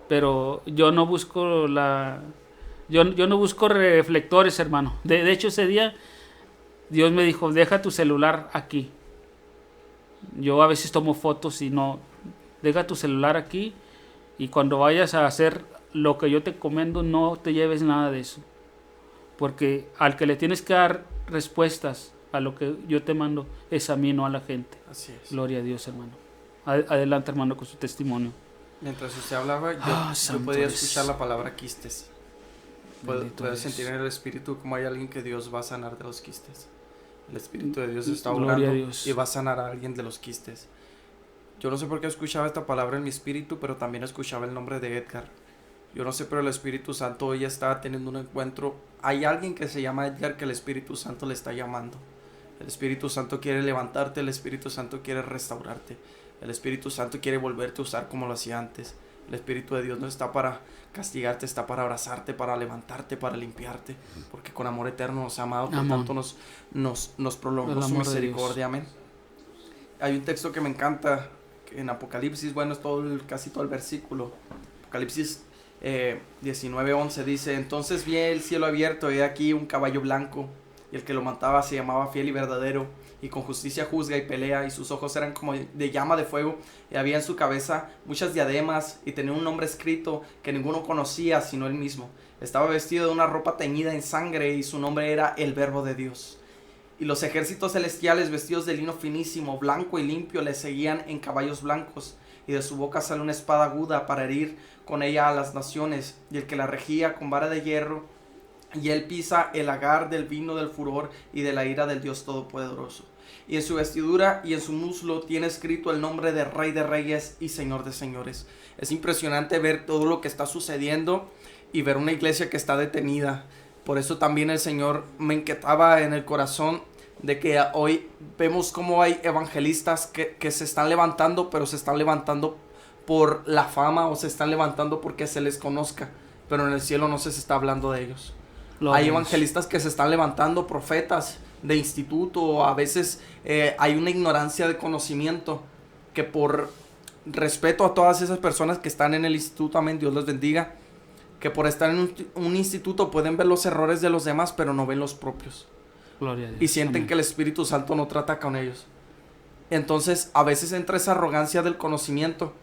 Pero yo no busco yo no busco reflectores, hermano. De hecho, ese día Dios me dijo, deja tu celular aquí. Yo a veces tomo fotos y no, deja tu celular aquí. Y cuando vayas a hacer lo que yo te comendo, no te lleves nada de eso. Porque al que le tienes que dar respuestas a lo que yo te mando es a mí, no a la gente. Así es. Gloria a Dios, hermano. Adelante, hermano, con su testimonio. Mientras usted hablaba, yo podía escuchar la palabra quistes. Puedo sentir en el espíritu como hay alguien que Dios va a sanar de los quistes. El espíritu de Dios está orando y va a sanar a alguien de los quistes. Yo no sé por qué escuchaba esta palabra en mi espíritu, pero también escuchaba el nombre de Edgar. Yo no sé, pero el Espíritu Santo hoy está teniendo un encuentro. Hay alguien que se llama Edgar que el Espíritu Santo le está llamando. El Espíritu Santo quiere levantarte, el Espíritu Santo quiere restaurarte. El Espíritu Santo quiere volverte a usar como lo hacía antes. El Espíritu de Dios no está para castigarte, está para abrazarte, para levantarte, para limpiarte. Porque con amor eterno nos ha amado, por tanto nos prolongó su misericordia. Amén. Hay un texto que me encanta, que en Apocalipsis, bueno, es casi todo el versículo. Apocalipsis 19:11 dice: entonces vi el cielo abierto y he aquí un caballo blanco, y el que lo montaba se llamaba Fiel y Verdadero, y con justicia juzga y pelea, y sus ojos eran como de llama de fuego, y había en su cabeza muchas diademas, y tenía un nombre escrito que ninguno conocía sino él mismo. Estaba vestido de una ropa teñida en sangre, y su nombre era el Verbo de Dios. Y los ejércitos celestiales, vestidos de lino finísimo, blanco y limpio, le seguían en caballos blancos, y de su boca sale una espada aguda para herir con ella a las naciones, y el que la regía con vara de hierro, y él pisa el lagar del vino del furor y de la ira del Dios Todopoderoso. Y en su vestidura y en su muslo tiene escrito el nombre de Rey de Reyes y Señor de Señores. Es impresionante ver todo lo que está sucediendo y ver una iglesia que está detenida. Por eso también el Señor me inquietaba en el corazón de que hoy vemos cómo hay evangelistas que se están levantando, pero se están levantando por la fama, o se están levantando porque se les conozca, pero en el cielo no se está hablando de ellos. Hay evangelistas que se están levantando, profetas de instituto, o a veces hay una ignorancia de conocimiento, que por respeto a todas esas personas que están en el instituto, amén, Dios les bendiga, que por estar en un instituto pueden ver los errores de los demás, pero no ven los propios. Gloria a Dios. Y sienten Amén. que el Espíritu Santo no trata con ellos. Entonces a veces entra esa arrogancia del conocimiento.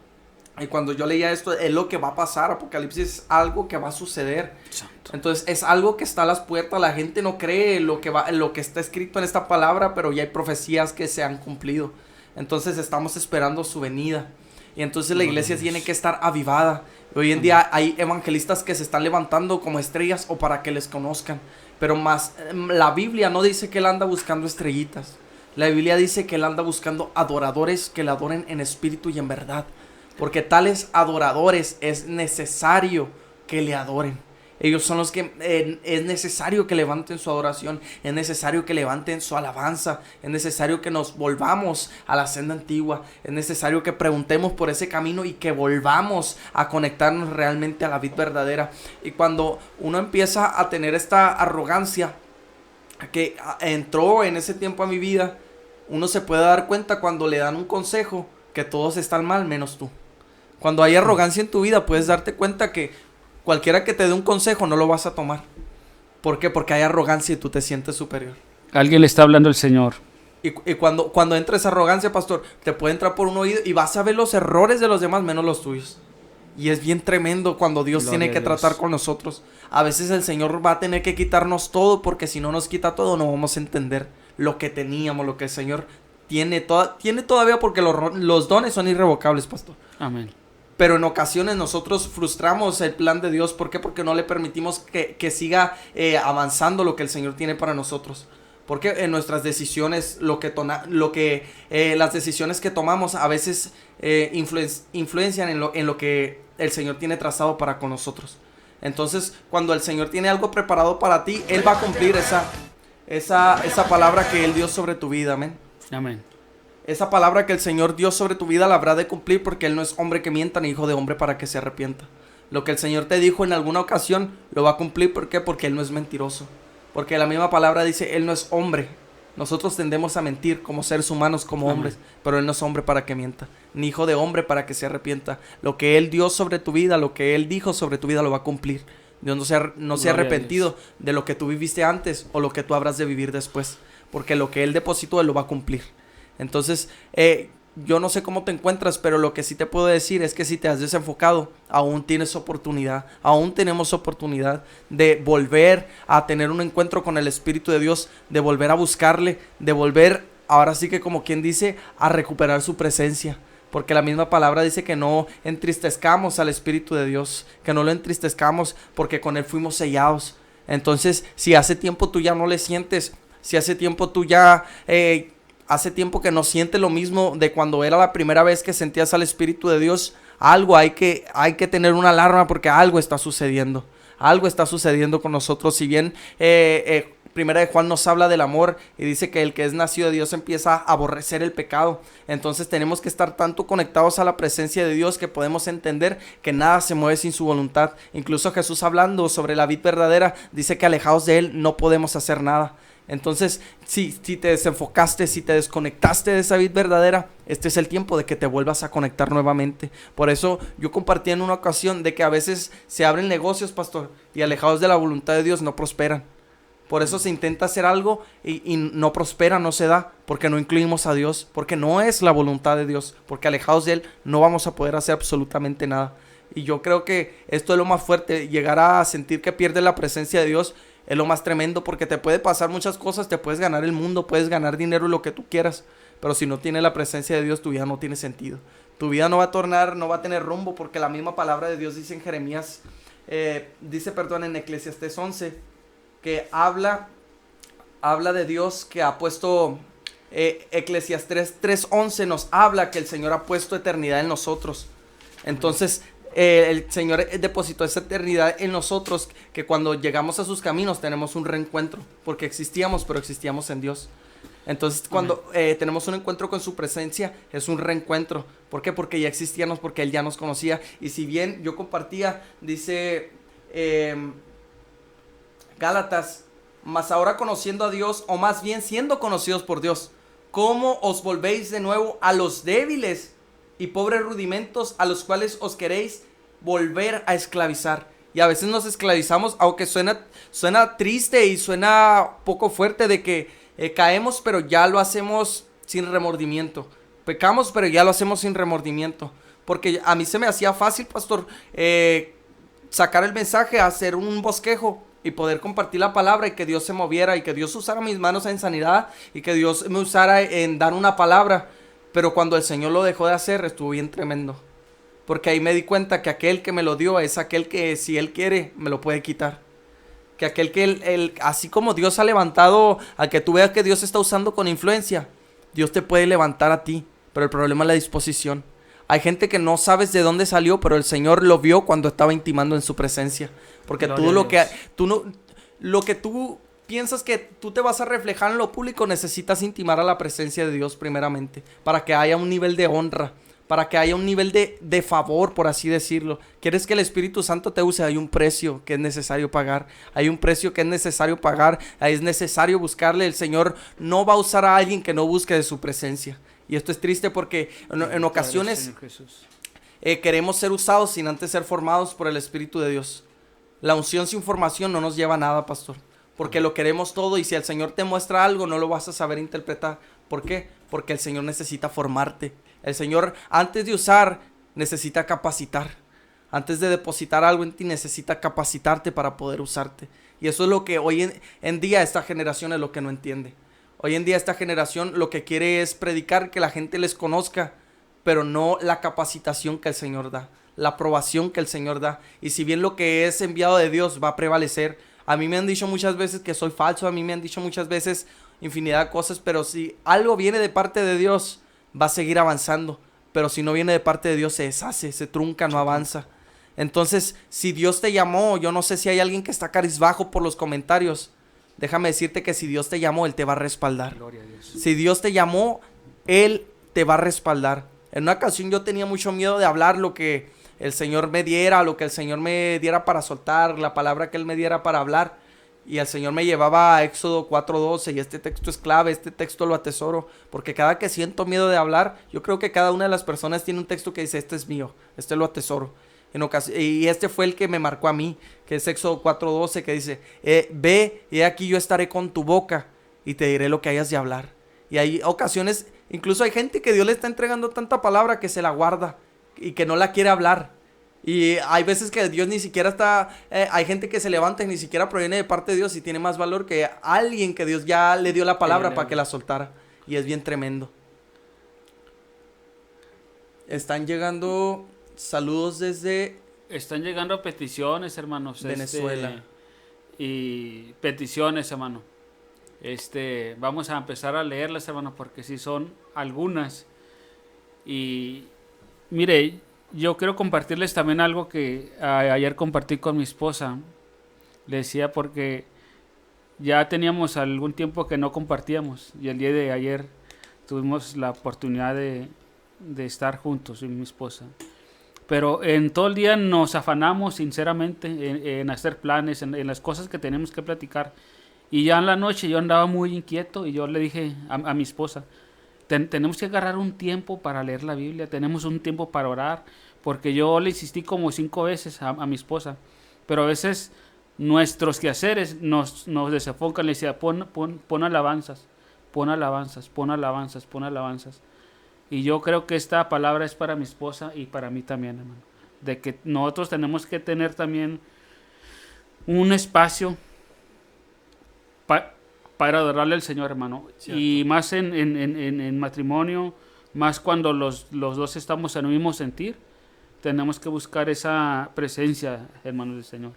Y cuando yo leía esto, es lo que va a pasar. Apocalipsis es algo que va a suceder. Santo. Entonces es algo que está a las puertas. La gente no cree lo que está escrito en esta palabra, pero ya hay profecías que se han cumplido. Entonces estamos esperando su venida. Y entonces la iglesia tiene que estar avivada. Hoy en día hay evangelistas que se están levantando como estrellas o para que les conozcan. Pero más, la Biblia no dice que él anda buscando estrellitas. La Biblia dice que él anda buscando adoradores que le adoren en espíritu y en verdad. Porque tales adoradores es necesario que le adoren. Ellos son los que es necesario que levanten su adoración, es necesario que levanten su alabanza, es necesario que nos volvamos a la senda antigua, es necesario que preguntemos por ese camino y que volvamos a conectarnos realmente a la vid verdadera. Y cuando uno empieza a tener esta arrogancia que entró en ese tiempo a mi vida, uno se puede dar cuenta cuando le dan un consejo que todos están mal menos tú. Cuando hay arrogancia en tu vida, puedes darte cuenta que cualquiera que te dé un consejo no lo vas a tomar. ¿Por qué? Porque hay arrogancia y tú te sientes superior. Alguien le está hablando el Señor. Y cuando entra esa arrogancia, pastor, te puede entrar por un oído y vas a ver los errores de los demás menos los tuyos. Y es bien tremendo cuando Dios tiene que tratar con nosotros. A veces el Señor va a tener que quitarnos todo, porque si no nos quita todo no vamos a entender lo que teníamos, lo que el Señor tiene todavía, porque los dones son irrevocables, pastor. Amén. Pero en ocasiones nosotros frustramos el plan de Dios. ¿Por qué? Porque no le permitimos que siga avanzando lo que el Señor tiene para nosotros. Porque en nuestras decisiones, las decisiones que tomamos a veces influencian en lo que el Señor tiene trazado para con nosotros. Entonces, cuando el Señor tiene algo preparado para ti, Él va a cumplir esa palabra que Él dio sobre tu vida, amén. Amén. Esa palabra que el Señor dio sobre tu vida la habrá de cumplir, porque Él no es hombre que mienta ni hijo de hombre para que se arrepienta. Lo que el Señor te dijo en alguna ocasión lo va a cumplir. ¿Por qué? Porque Él no es mentiroso. Porque la misma palabra dice, Él no es hombre. Nosotros tendemos a mentir como seres humanos, como hombres, pero Él no es hombre para que mienta, ni hijo de hombre para que se arrepienta. Lo que Él dio sobre tu vida, lo que Él dijo sobre tu vida lo va a cumplir. Dios no se ha arrepentido de lo que tú viviste antes o lo que tú habrás de vivir después, porque lo que Él depositó Él lo va a cumplir. Entonces, yo no sé cómo te encuentras, pero lo que sí te puedo decir es que si te has desenfocado, aún tienes oportunidad, aún tenemos oportunidad de volver a tener un encuentro con el Espíritu de Dios, de volver a buscarle, de volver, ahora sí que como quien dice, a recuperar su presencia. Porque la misma palabra dice que no entristezcamos al Espíritu de Dios, que no lo entristezcamos porque con Él fuimos sellados. Entonces, si hace tiempo tú ya no le sientes, si hace tiempo tú ya... hace tiempo que no sientes lo mismo de cuando era la primera vez que sentías al Espíritu de Dios, algo hay que tener una alarma, porque algo está sucediendo. Algo está sucediendo con nosotros. Si bien Primera de Juan nos habla del amor y dice que el que es nacido de Dios empieza a aborrecer el pecado. Entonces tenemos que estar tanto conectados a la presencia de Dios que podemos entender que nada se mueve sin su voluntad. Incluso Jesús, hablando sobre la vid verdadera, dice que alejados de Él no podemos hacer nada. Entonces, si te desenfocaste, si te desconectaste de esa vid verdadera, este es el tiempo de que te vuelvas a conectar nuevamente. Por eso yo compartí en una ocasión de que a veces se abren negocios, pastor, y alejados de la voluntad de Dios no prosperan. Por eso se intenta hacer algo y no prospera, no se da, porque no incluimos a Dios, porque no es la voluntad de Dios, porque alejados de Él no vamos a poder hacer absolutamente nada. Y yo creo que esto es lo más fuerte, llegar a sentir que pierdes la presencia de Dios. Es lo más tremendo, porque te puede pasar muchas cosas, te puedes ganar el mundo, puedes ganar dinero, lo que tú quieras, pero si no tienes la presencia de Dios, tu vida no tiene sentido. Tu vida no va a tener rumbo, porque la misma palabra de Dios dice en Jeremías, en Eclesiastés 11, que habla de Dios que ha puesto, Eclesiastés 3:11 nos habla que el Señor ha puesto eternidad en nosotros. Entonces, el Señor depositó esa eternidad en nosotros, que cuando llegamos a sus caminos tenemos un reencuentro, porque existíamos, pero existíamos en Dios. Entonces, cuando tenemos un encuentro con su presencia, es un reencuentro. ¿Por qué? Porque ya existíamos, porque Él ya nos conocía. Y si bien yo compartía, dice Gálatas, mas ahora conociendo a Dios, o más bien siendo conocidos por Dios, ¿cómo os volvéis de nuevo a los débiles y pobres rudimentos a los cuales os queréis volver a esclavizar? Y a veces nos esclavizamos, aunque suena triste y suena poco fuerte, de que caemos, pero ya lo hacemos sin remordimiento. Pecamos, pero ya lo hacemos sin remordimiento. Porque a mí se me hacía fácil, pastor, sacar el mensaje, hacer un bosquejo y poder compartir la palabra, y que Dios se moviera, y que Dios usara mis manos en sanidad, y que Dios me usara en dar una palabra. Pero cuando el Señor lo dejó de hacer, estuvo bien tremendo. Porque ahí me di cuenta que aquel que me lo dio es aquel que, si Él quiere, me lo puede quitar. Que aquel que así como Dios ha levantado al que tú veas que Dios está usando con influencia, Dios te puede levantar a ti. Pero el problema es la disposición. Hay gente que no sabes de dónde salió, pero el Señor lo vio cuando estaba intimando en su presencia. Porque lo que tú piensas que tú te vas a reflejar en lo público, necesitas intimar a la presencia de Dios primeramente, para que haya un nivel de honra, para que haya un nivel de favor, por así decirlo. ¿Quieres que el Espíritu Santo te use? Hay un precio que es necesario pagar. Hay un precio que es necesario pagar. Es necesario buscarle. El Señor no va a usar a alguien que no busque de su presencia. Y esto es triste, porque en ocasiones queremos ser usados sin antes ser formados por el Espíritu de Dios. La unción sin formación no nos lleva a nada, pastor. Porque lo queremos todo, y si el Señor te muestra algo, no lo vas a saber interpretar. ¿Por qué? Porque el Señor necesita formarte. El Señor, antes de usar, necesita capacitar. Antes de depositar algo en ti, necesita capacitarte para poder usarte. Y eso es lo que hoy en día esta generación es lo que no entiende. Hoy en día esta generación lo que quiere es predicar, que la gente les conozca, pero no la capacitación que el Señor da, la aprobación que el Señor da. Y si bien lo que es enviado de Dios va a prevalecer, a mí me han dicho muchas veces que soy falso, a mí me han dicho muchas veces infinidad de cosas, pero si algo viene de parte de Dios, va a seguir avanzando. Pero si no viene de parte de Dios, se deshace, se trunca, no avanza. Entonces, si Dios te llamó, yo no sé si hay alguien que está cabizbajo por los comentarios. Déjame decirte que si Dios te llamó, Él te va a respaldar. Gloria a Dios. Si Dios te llamó, Él te va a respaldar. En una ocasión yo tenía mucho miedo de hablar lo que el Señor me diera, lo que el Señor me diera para soltar, la palabra que Él me diera para hablar. Y el Señor me llevaba a Éxodo 4:12 y este texto es clave, este texto lo atesoro. Porque cada que siento miedo de hablar, yo creo que cada una de las personas tiene un texto que dice, este es mío, este lo atesoro. Y este fue el que me marcó a mí, que es Éxodo 4:12, que dice, ve, y aquí yo estaré con tu boca y te diré lo que hayas de hablar. Y hay ocasiones, incluso hay gente que Dios le está entregando tanta palabra que se la guarda y que no la quiere hablar. Y hay veces que Dios ni siquiera está, hay gente que se levanta y ni siquiera proviene de parte de Dios y tiene más valor que alguien que Dios ya le dio la palabra para que la soltara. Y es bien tremendo. Están llegando saludos desde Están llegando peticiones, hermanos. Venezuela. Y peticiones, hermano. Vamos a empezar a leerlas, hermano, porque sí son algunas. Y mire, yo quiero compartirles también algo que ayer compartí con mi esposa. Le decía porque ya teníamos algún tiempo que no compartíamos. Y el día de ayer tuvimos la oportunidad de estar juntos, yo y mi esposa. Pero en todo el día nos afanamos sinceramente en hacer planes, en las cosas que tenemos que platicar. Y ya en la noche yo andaba muy inquieto y yo le dije a mi esposa, tenemos que agarrar un tiempo para leer la Biblia, tenemos un tiempo para orar, porque yo le insistí como 5 veces a mi esposa, pero a veces nuestros quehaceres nos desenfocan. Le decía, pon alabanzas, pon alabanzas, pon alabanzas, pon alabanzas. Y yo creo que esta palabra es para mi esposa y para mí también, hermano, de que nosotros tenemos que tener también un espacio para adorarle al Señor, hermano. Cierto. Y más en matrimonio, más cuando los dos estamos en el mismo sentir, tenemos que buscar esa presencia, hermanos del Señor.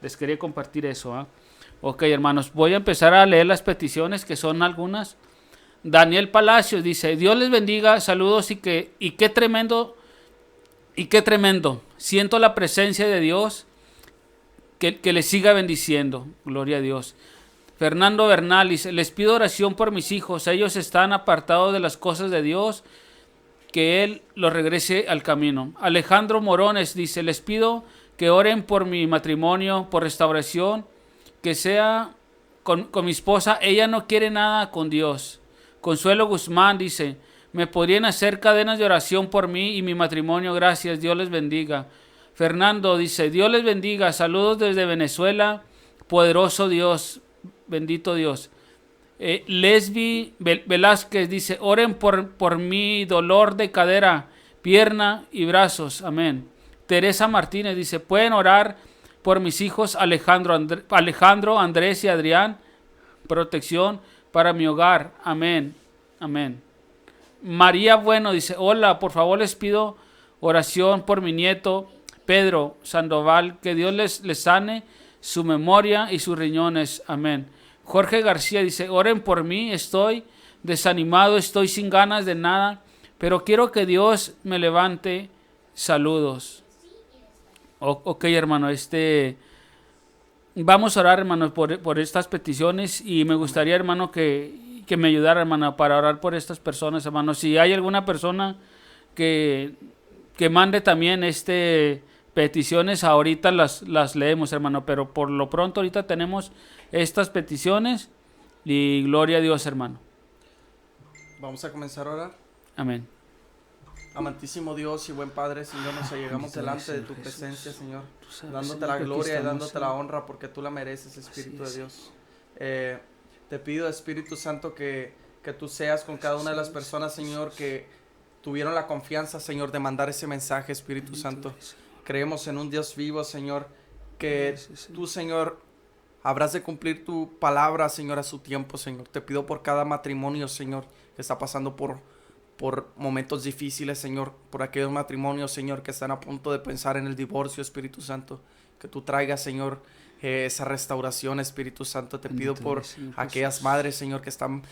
Les quería compartir eso. Ok, hermanos, voy a empezar a leer las peticiones, que son algunas. Daniel Palacios dice, Dios les bendiga, saludos y qué tremendo, siento la presencia de Dios, que les siga bendiciendo, gloria a Dios. Fernando Bernal dice, les pido oración por mis hijos, ellos están apartados de las cosas de Dios, que Él los regrese al camino. Alejandro Morones dice, les pido que oren por mi matrimonio, por restauración, que sea con mi esposa, ella no quiere nada con Dios. Consuelo Guzmán dice, me podrían hacer cadenas de oración por mí y mi matrimonio, gracias, Dios les bendiga. Fernando dice, Dios les bendiga, saludos desde Venezuela, poderoso Dios, bendito Dios. Lesbi Velázquez dice, oren por mi dolor de cadera, pierna y brazos, amén. Teresa Martínez dice, pueden orar por mis hijos Alejandro, Andrés y Adrián, protección para mi hogar, amén, amén. María Bueno dice, hola, por favor les pido oración por mi nieto Pedro Sandoval, que Dios les sane su memoria y sus riñones, amén. Jorge García dice, oren por mí, estoy desanimado, estoy sin ganas de nada, pero quiero que Dios me levante, saludos. Ok, hermano, vamos a orar, hermano, por estas peticiones y me gustaría, hermano, que me ayudara, hermano, para orar por estas personas, hermano. Si hay alguna persona que mande también peticiones, ahorita las leemos, hermano, pero por lo pronto ahorita tenemos estas peticiones y gloria a Dios, hermano. Vamos a comenzar a orar. Amén. Amantísimo Dios y buen Padre, Señor, nos llegamos delante de tu presencia, Señor, dándote la gloria y dándote la honra porque tú la mereces, Espíritu de Dios. Te pido, Espíritu Santo, que tú seas con cada una de las personas, Señor, que tuvieron la confianza, Señor, de mandar ese mensaje, Espíritu Santo. Creemos en un Dios vivo, Señor, que tú, Señor, habrás de cumplir tu palabra, Señor, a su tiempo, Señor. Te pido por cada matrimonio, Señor, que está pasando por momentos difíciles, Señor, por aquellos matrimonios, Señor, que están a punto de pensar en el divorcio, Espíritu Santo, que tú traigas, Señor, esa restauración, Espíritu Santo. Te pido Permíteme, por Señor aquellas Jesús. madres, Señor, que están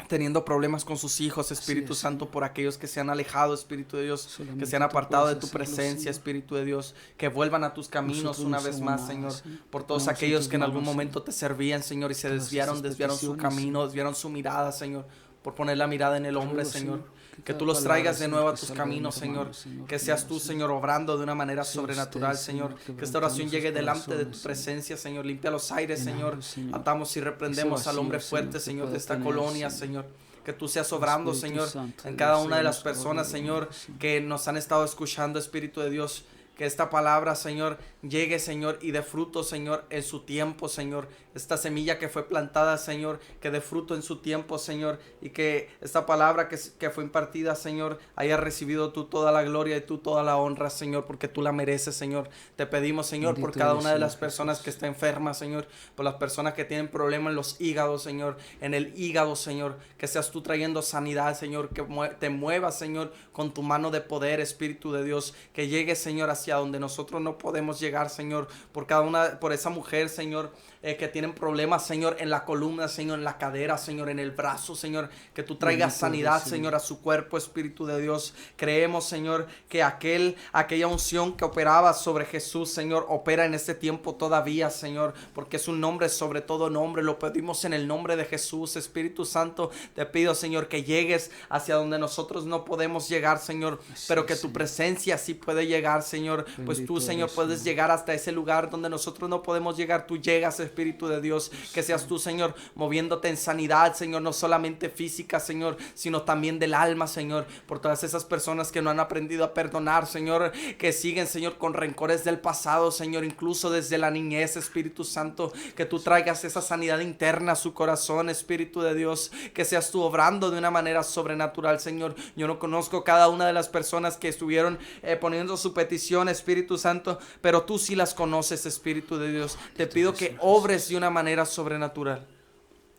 teniendo problemas con sus hijos, Espíritu es, Santo, por aquellos que se han alejado, Espíritu de Dios, Solamente que se han tú apartado de puedes tu hacerlo, presencia, Señor. Espíritu de Dios, que vuelvan a tus caminos Nosotros una no vez somos más, nada, Señor, Señor. por Te todos ponemos en aquellos tus que en algún manos, momento te servían, Señor, y se Todas desviaron estas su peticiones, camino, desviaron su mirada, Señor, por poner la mirada en el hombre, Todo, Señor. Señor, Que cada tú los palabra, traigas de Señor, nuevo a que tus salga de mi caminos, hermano, Señor. Señor, Que seas mío, tú, Señor. Señor, obrando de una manera Sea sobrenatural, usted, Señor. Señor, Que esta oración quebrantando llegue sus delante de tu corazones, presencia, Señor. Limpia los aires, Señor. Llenando, Señor, Atamos y reprendemos ese al hombre vacío, fuerte, Señor, que Señor, de pueda esta tener, colonia, Señor. Señor. Que tú seas obrando, Espíritu Señor, Santo en de cada Dios, una de las seamos personas, gloria, Señor, Señor. que nos han estado escuchando, Espíritu de Dios. Que esta palabra, Señor, llegue, Señor, y dé fruto, Señor, en su tiempo, Señor. Esta semilla que fue plantada, Señor, que dé fruto en su tiempo, Señor. Y que esta palabra que fue impartida, Señor, haya recibido tú toda la gloria y tú toda la honra, Señor, porque tú la mereces, Señor. Te pedimos, Señor, por Bendito cada eres, una de Señor las personas Jesús. que está enferma, Señor. Por las personas que tienen problemas en los hígados, Señor. En el hígado, Señor. Que seas tú trayendo sanidad, Señor. Que te muevas, Señor, con tu mano de poder, Espíritu de Dios. Que llegues, Señor, hacia donde nosotros no podemos llegar, Señor, por esa mujer, Señor, que tienen problemas, Señor, en la columna, Señor, en la cadera, Señor, en el brazo, Señor, que tú traigas Bendito sanidad, eres, Señor. Señor, a su cuerpo, Espíritu de Dios. Creemos, Señor, que aquella unción que operaba sobre Jesús, Señor, opera en este tiempo todavía, Señor, porque es un nombre sobre todo nombre. Lo pedimos en el nombre de Jesús. Espíritu Santo, te pido, Señor, que llegues hacia donde nosotros no podemos llegar, Señor, pero que tu presencia sí puede llegar, Señor, pues tú, Bendito Señor, eres, puedes Señor. llegar hasta ese lugar donde nosotros no podemos llegar. Tú llegas, Espíritu de Dios. Que seas tú, Señor, moviéndote en sanidad, Señor, no solamente física, Señor, sino también del alma, Señor, por todas esas personas que no han aprendido a perdonar, Señor, que siguen, Señor, con rencores del pasado, Señor, incluso desde la niñez, Espíritu Santo, que tú traigas esa sanidad interna a su corazón, Espíritu de Dios, que seas tú obrando de una manera sobrenatural, Señor. Yo no conozco cada una de las personas que estuvieron poniendo su petición, Espíritu Santo, pero tú sí las conoces, Espíritu de Dios. Te pido que obres de una manera sobrenatural.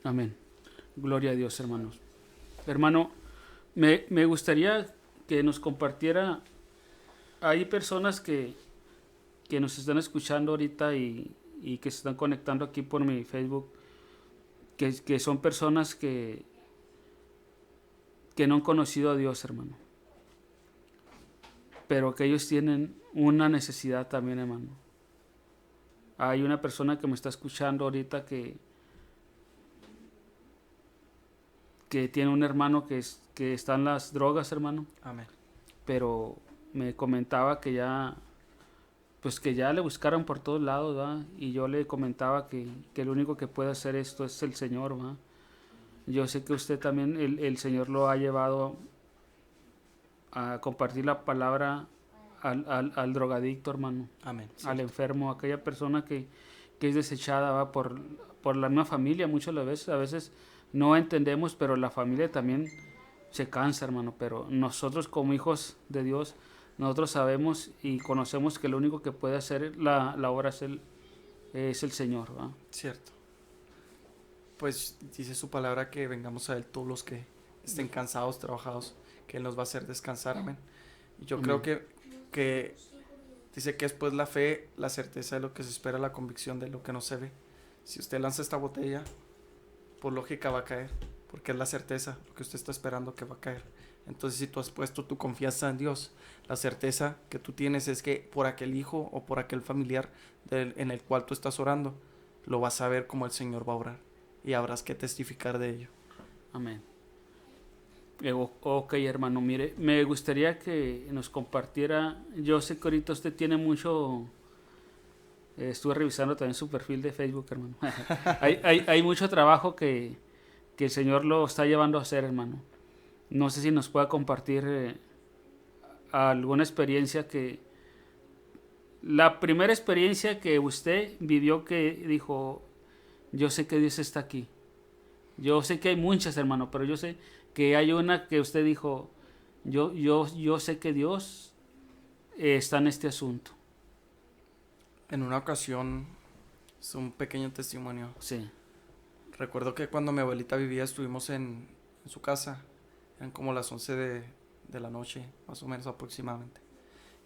Amén. Gloria a Dios, hermanos. Hermano, me gustaría que nos compartiera. Hay personas que nos están escuchando ahorita y que se están conectando aquí por mi Facebook, que son personas que no han conocido a Dios, hermano. Pero que ellos tienen una necesidad también, hermano. Hay una persona que me está escuchando ahorita que tiene un hermano que está en las drogas, hermano, Amén. pero me comentaba que ya le buscaron por todos lados, ¿va? Y yo le comentaba que el único que puede hacer esto es el Señor, ¿va? Yo sé que usted también, el Señor lo ha llevado a compartir la palabra al drogadicto, hermano, Amén. al enfermo, a aquella persona que es desechada, ¿va? Por la misma familia. Muchas veces, a veces no entendemos, pero la familia también se cansa, hermano. Pero nosotros como hijos de Dios, nosotros sabemos y conocemos que lo único que puede hacer la obra es el Señor, ¿va? Cierto. Pues dice su palabra que vengamos a Él todos los que estén cansados, trabajados, que Él nos va a hacer descansar. Amén. Y yo creo que dice que es pues la fe, la certeza de lo que se espera, la convicción de lo que no se ve. Si usted lanza esta botella, por lógica va a caer, porque es la certeza, lo que usted está esperando que va a caer. Entonces, si tú has puesto tu confianza en Dios, la certeza que tú tienes es que por aquel hijo o por aquel familiar en el cual tú estás orando, lo vas a ver como el Señor va a orar y habrás que testificar de ello. Amén. Ok, hermano, mire, me gustaría que nos compartiera. Yo sé que ahorita usted tiene mucho. Estuve revisando también su perfil de Facebook, hermano. hay mucho trabajo que el Señor lo está llevando a hacer, hermano. No sé si nos pueda compartir alguna experiencia la primera experiencia que usted vivió que dijo, yo sé que Dios está aquí. Yo sé que hay muchas, hermano, pero yo sé que hay una que usted dijo, yo sé que Dios está en este asunto. En una ocasión, es un pequeño testimonio. Sí. Recuerdo que cuando mi abuelita vivía estuvimos en su casa. Eran como las 11 de la noche, más o menos aproximadamente.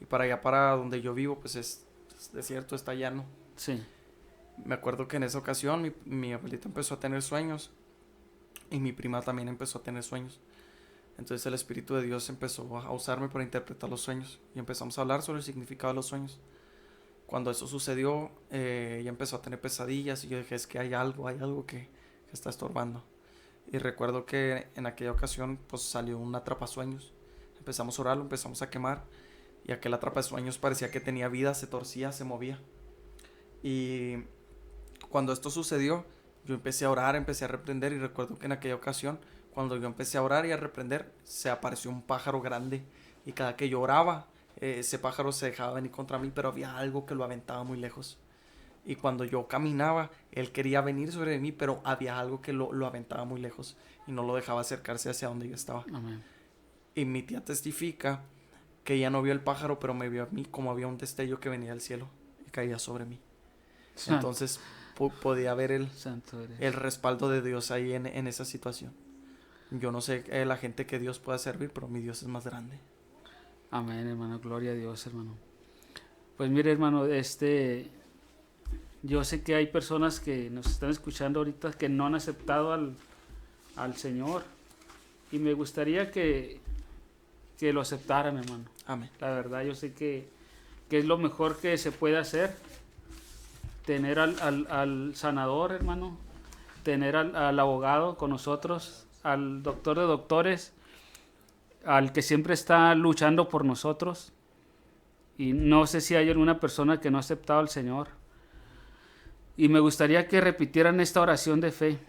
Y para allá, para donde yo vivo, pues es desierto, está llano. Sí. Me acuerdo que en esa ocasión mi abuelita empezó a tener sueños y mi prima también empezó a tener sueños. Entonces el Espíritu de Dios empezó a usarme para interpretar los sueños y empezamos a hablar sobre el significado de los sueños. Cuando eso sucedió, ella empezó a tener pesadillas y yo dije, es que hay algo que está estorbando. Y recuerdo que en aquella ocasión pues salió un atrapasueños. Empezamos a orarlo, empezamos a quemar y aquel atrapasueños parecía que tenía vida, se torcía, se movía. Y cuando esto sucedió, yo empecé a orar, empecé a reprender y recuerdo que en aquella ocasión, cuando yo empecé a orar y a reprender, se apareció un pájaro grande y cada que yo oraba, ese pájaro se dejaba venir contra mí, pero había algo que lo aventaba muy lejos. Y cuando yo caminaba, él quería venir sobre mí, pero había algo que lo aventaba muy lejos y no lo dejaba acercarse hacia donde yo estaba. Amén. Y mi tía testifica que ella no vio el pájaro, pero me vio a mí como había un destello que venía del cielo y caía sobre mí. Entonces podía ver Santo eres. el respaldo de Dios ahí en esa situación. Yo no sé la gente que Dios pueda servir, pero mi Dios es más grande. Amén, hermano. Gloria a Dios, hermano. Pues mire, hermano, yo sé que hay personas que nos están escuchando ahorita que no han aceptado al Señor. Y me gustaría que lo aceptaran, hermano. Amén. La verdad, yo sé que es lo mejor que se puede hacer. Tener al sanador, hermano. Tener al abogado con nosotros. Al doctor de doctores. Al que siempre está luchando por nosotros. Y no sé si hay alguna persona que no ha aceptado al Señor. Y me gustaría que repitieran esta oración de fe.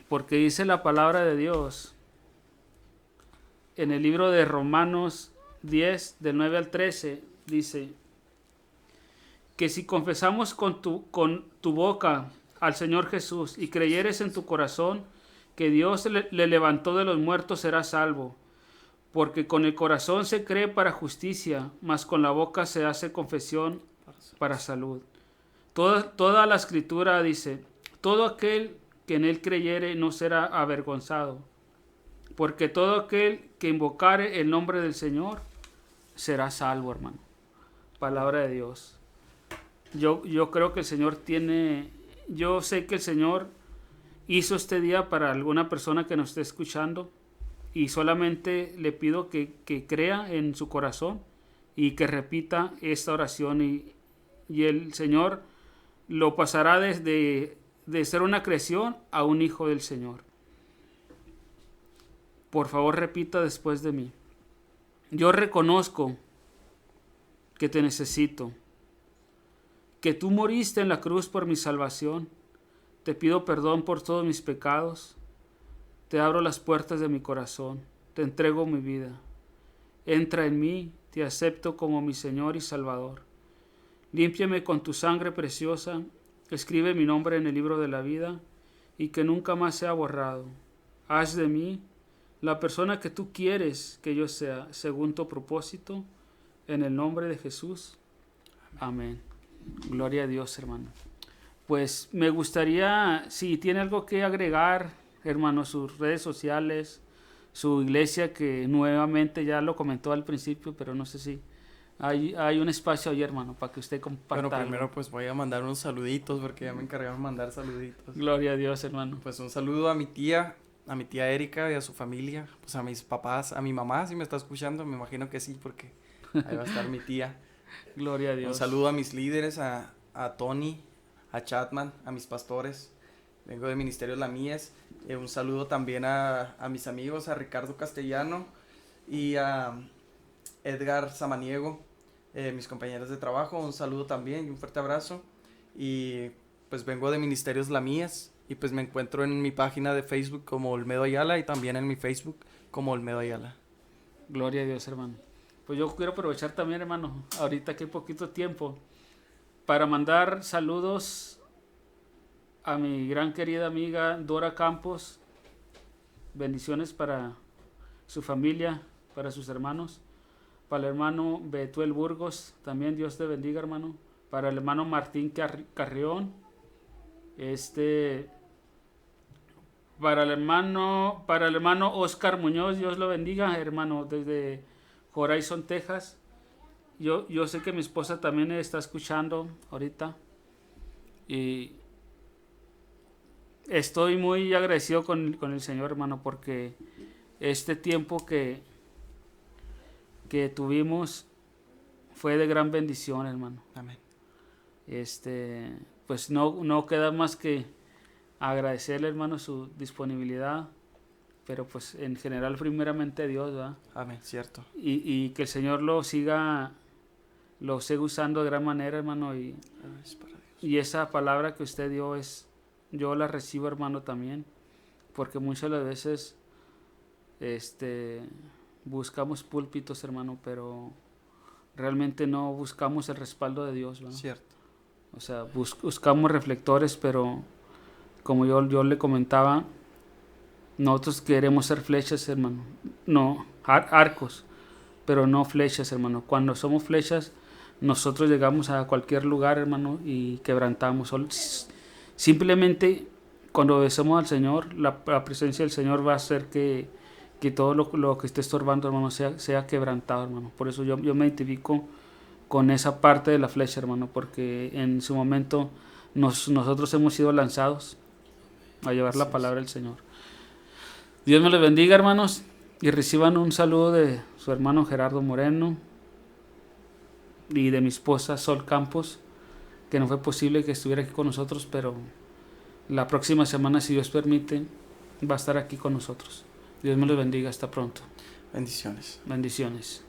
Porque dice la palabra de Dios en el libro de Romanos 10, del 9 al 13, dice que si confesamos con tu boca al Señor Jesús y creyeres en tu corazón que Dios le levantó de los muertos, serás salvo. Porque con el corazón se cree para justicia, mas con la boca se hace confesión para salud. Toda la escritura dice, todo aquel que en él creyere no será avergonzado, porque todo aquel que invocare el nombre del Señor será salvo, hermano. Palabra de Dios. Yo creo que el Señor yo sé que el Señor hizo este día para alguna persona que nos esté escuchando, y solamente le pido que crea en su corazón y que repita esta oración, y el Señor lo pasará desde de ser una creación a un hijo del Señor. Por favor, repita después de mí. Yo reconozco que te necesito, que tú moriste en la cruz por mi salvación. Te pido perdón por todos mis pecados. Te abro las puertas de mi corazón. Te entrego mi vida. Entra en mí, te acepto como mi Señor y Salvador. Límpiame con tu sangre preciosa. Escribe mi nombre en el libro de la vida y que nunca más sea borrado. Haz de mí la persona que tú quieres que yo sea, según tu propósito, en el nombre de Jesús. Amén. Gloria a Dios, hermano. Pues me gustaría, si tiene algo que agregar, hermano, sus redes sociales, su iglesia, que nuevamente ya lo comentó al principio, pero no sé si hay un espacio ahí, hermano, para que usted comparta. Bueno, primero algo. pues voy a mandar unos saluditos porque ya me encargaron de mandar saluditos. Gloria a Dios, hermano. Pues un saludo a mi tía Erika y a su familia, pues a mis papás, a mi mamá, si me está escuchando, me imagino que sí, porque ahí va a estar mi tía. Gloria a Dios. Un saludo a mis líderes, a Tony, a Chatman, a mis pastores. Vengo de Ministerios La Mies. Un saludo también a mis amigos, a Ricardo Castellano y a Edgar Samaniego, mis compañeros de trabajo. Un saludo también y un fuerte abrazo. Y pues vengo de Ministerios La Mies y pues me encuentro en mi página de Facebook como Olmedo Ayala y también en mi Facebook como Olmedo Ayala. Gloria a Dios, hermano. Pues yo quiero aprovechar también, hermano, ahorita que hay poquito tiempo, para mandar saludos a mi gran querida amiga Dora Campos. Bendiciones para su familia, para sus hermanos. Para el hermano Betuel Burgos, también Dios te bendiga, hermano. Para el hermano Martín Carrión. Para el hermano Oscar Muñoz, Dios lo bendiga, hermano, desde Horizon, Texas. Yo sé que mi esposa también está escuchando ahorita. Y estoy muy agradecido con el Señor, hermano, porque este tiempo que tuvimos fue de gran bendición, hermano. Amén. Pues no queda más que agradecerle, hermano, su disponibilidad, pero pues en general primeramente a Dios, ¿verdad? Amén, cierto. Y que el Señor lo siga usando de gran manera, hermano, y esa palabra que usted dio yo la recibo, hermano, también, porque muchas de las veces buscamos púlpitos, hermano, pero realmente no buscamos el respaldo de Dios, ¿verdad? Cierto. O sea, buscamos reflectores, pero como yo le comentaba, nosotros queremos ser flechas, hermano. No, arcos, pero no flechas, hermano. Cuando somos flechas, nosotros llegamos a cualquier lugar, hermano, y quebrantamos. Simplemente, cuando obedecemos al Señor, la presencia del Señor va a hacer que todo lo que esté estorbando, hermano, sea quebrantado, hermano. Por eso yo me identifico con esa parte de la flecha, hermano, porque en su momento nosotros hemos sido lanzados a llevar la palabra del Señor. Dios me les bendiga, hermanos, y reciban un saludo de su hermano Gerardo Moreno y de mi esposa Sol Campos, que no fue posible que estuviera aquí con nosotros, pero la próxima semana, si Dios permite, va a estar aquí con nosotros. Dios me los bendiga, hasta pronto. Bendiciones. Bendiciones.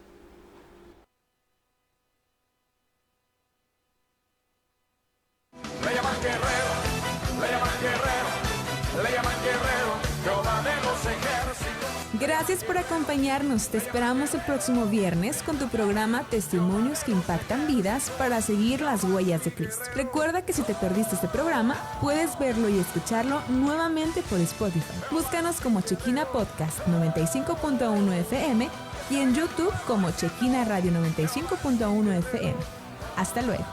Le llaman guerrero, le llaman guerrero, le llaman guerrero, Jehová de los ejércitos. Gracias por acompañarnos. Te esperamos el próximo viernes con tu programa Testimonios que Impactan Vidas para seguir las huellas de Cristo. Recuerda que si te perdiste este programa, puedes verlo y escucharlo nuevamente por Spotify. Búscanos como Chequina Podcast 95.1 FM y en YouTube como Chequina Radio 95.1 FM. Hasta luego.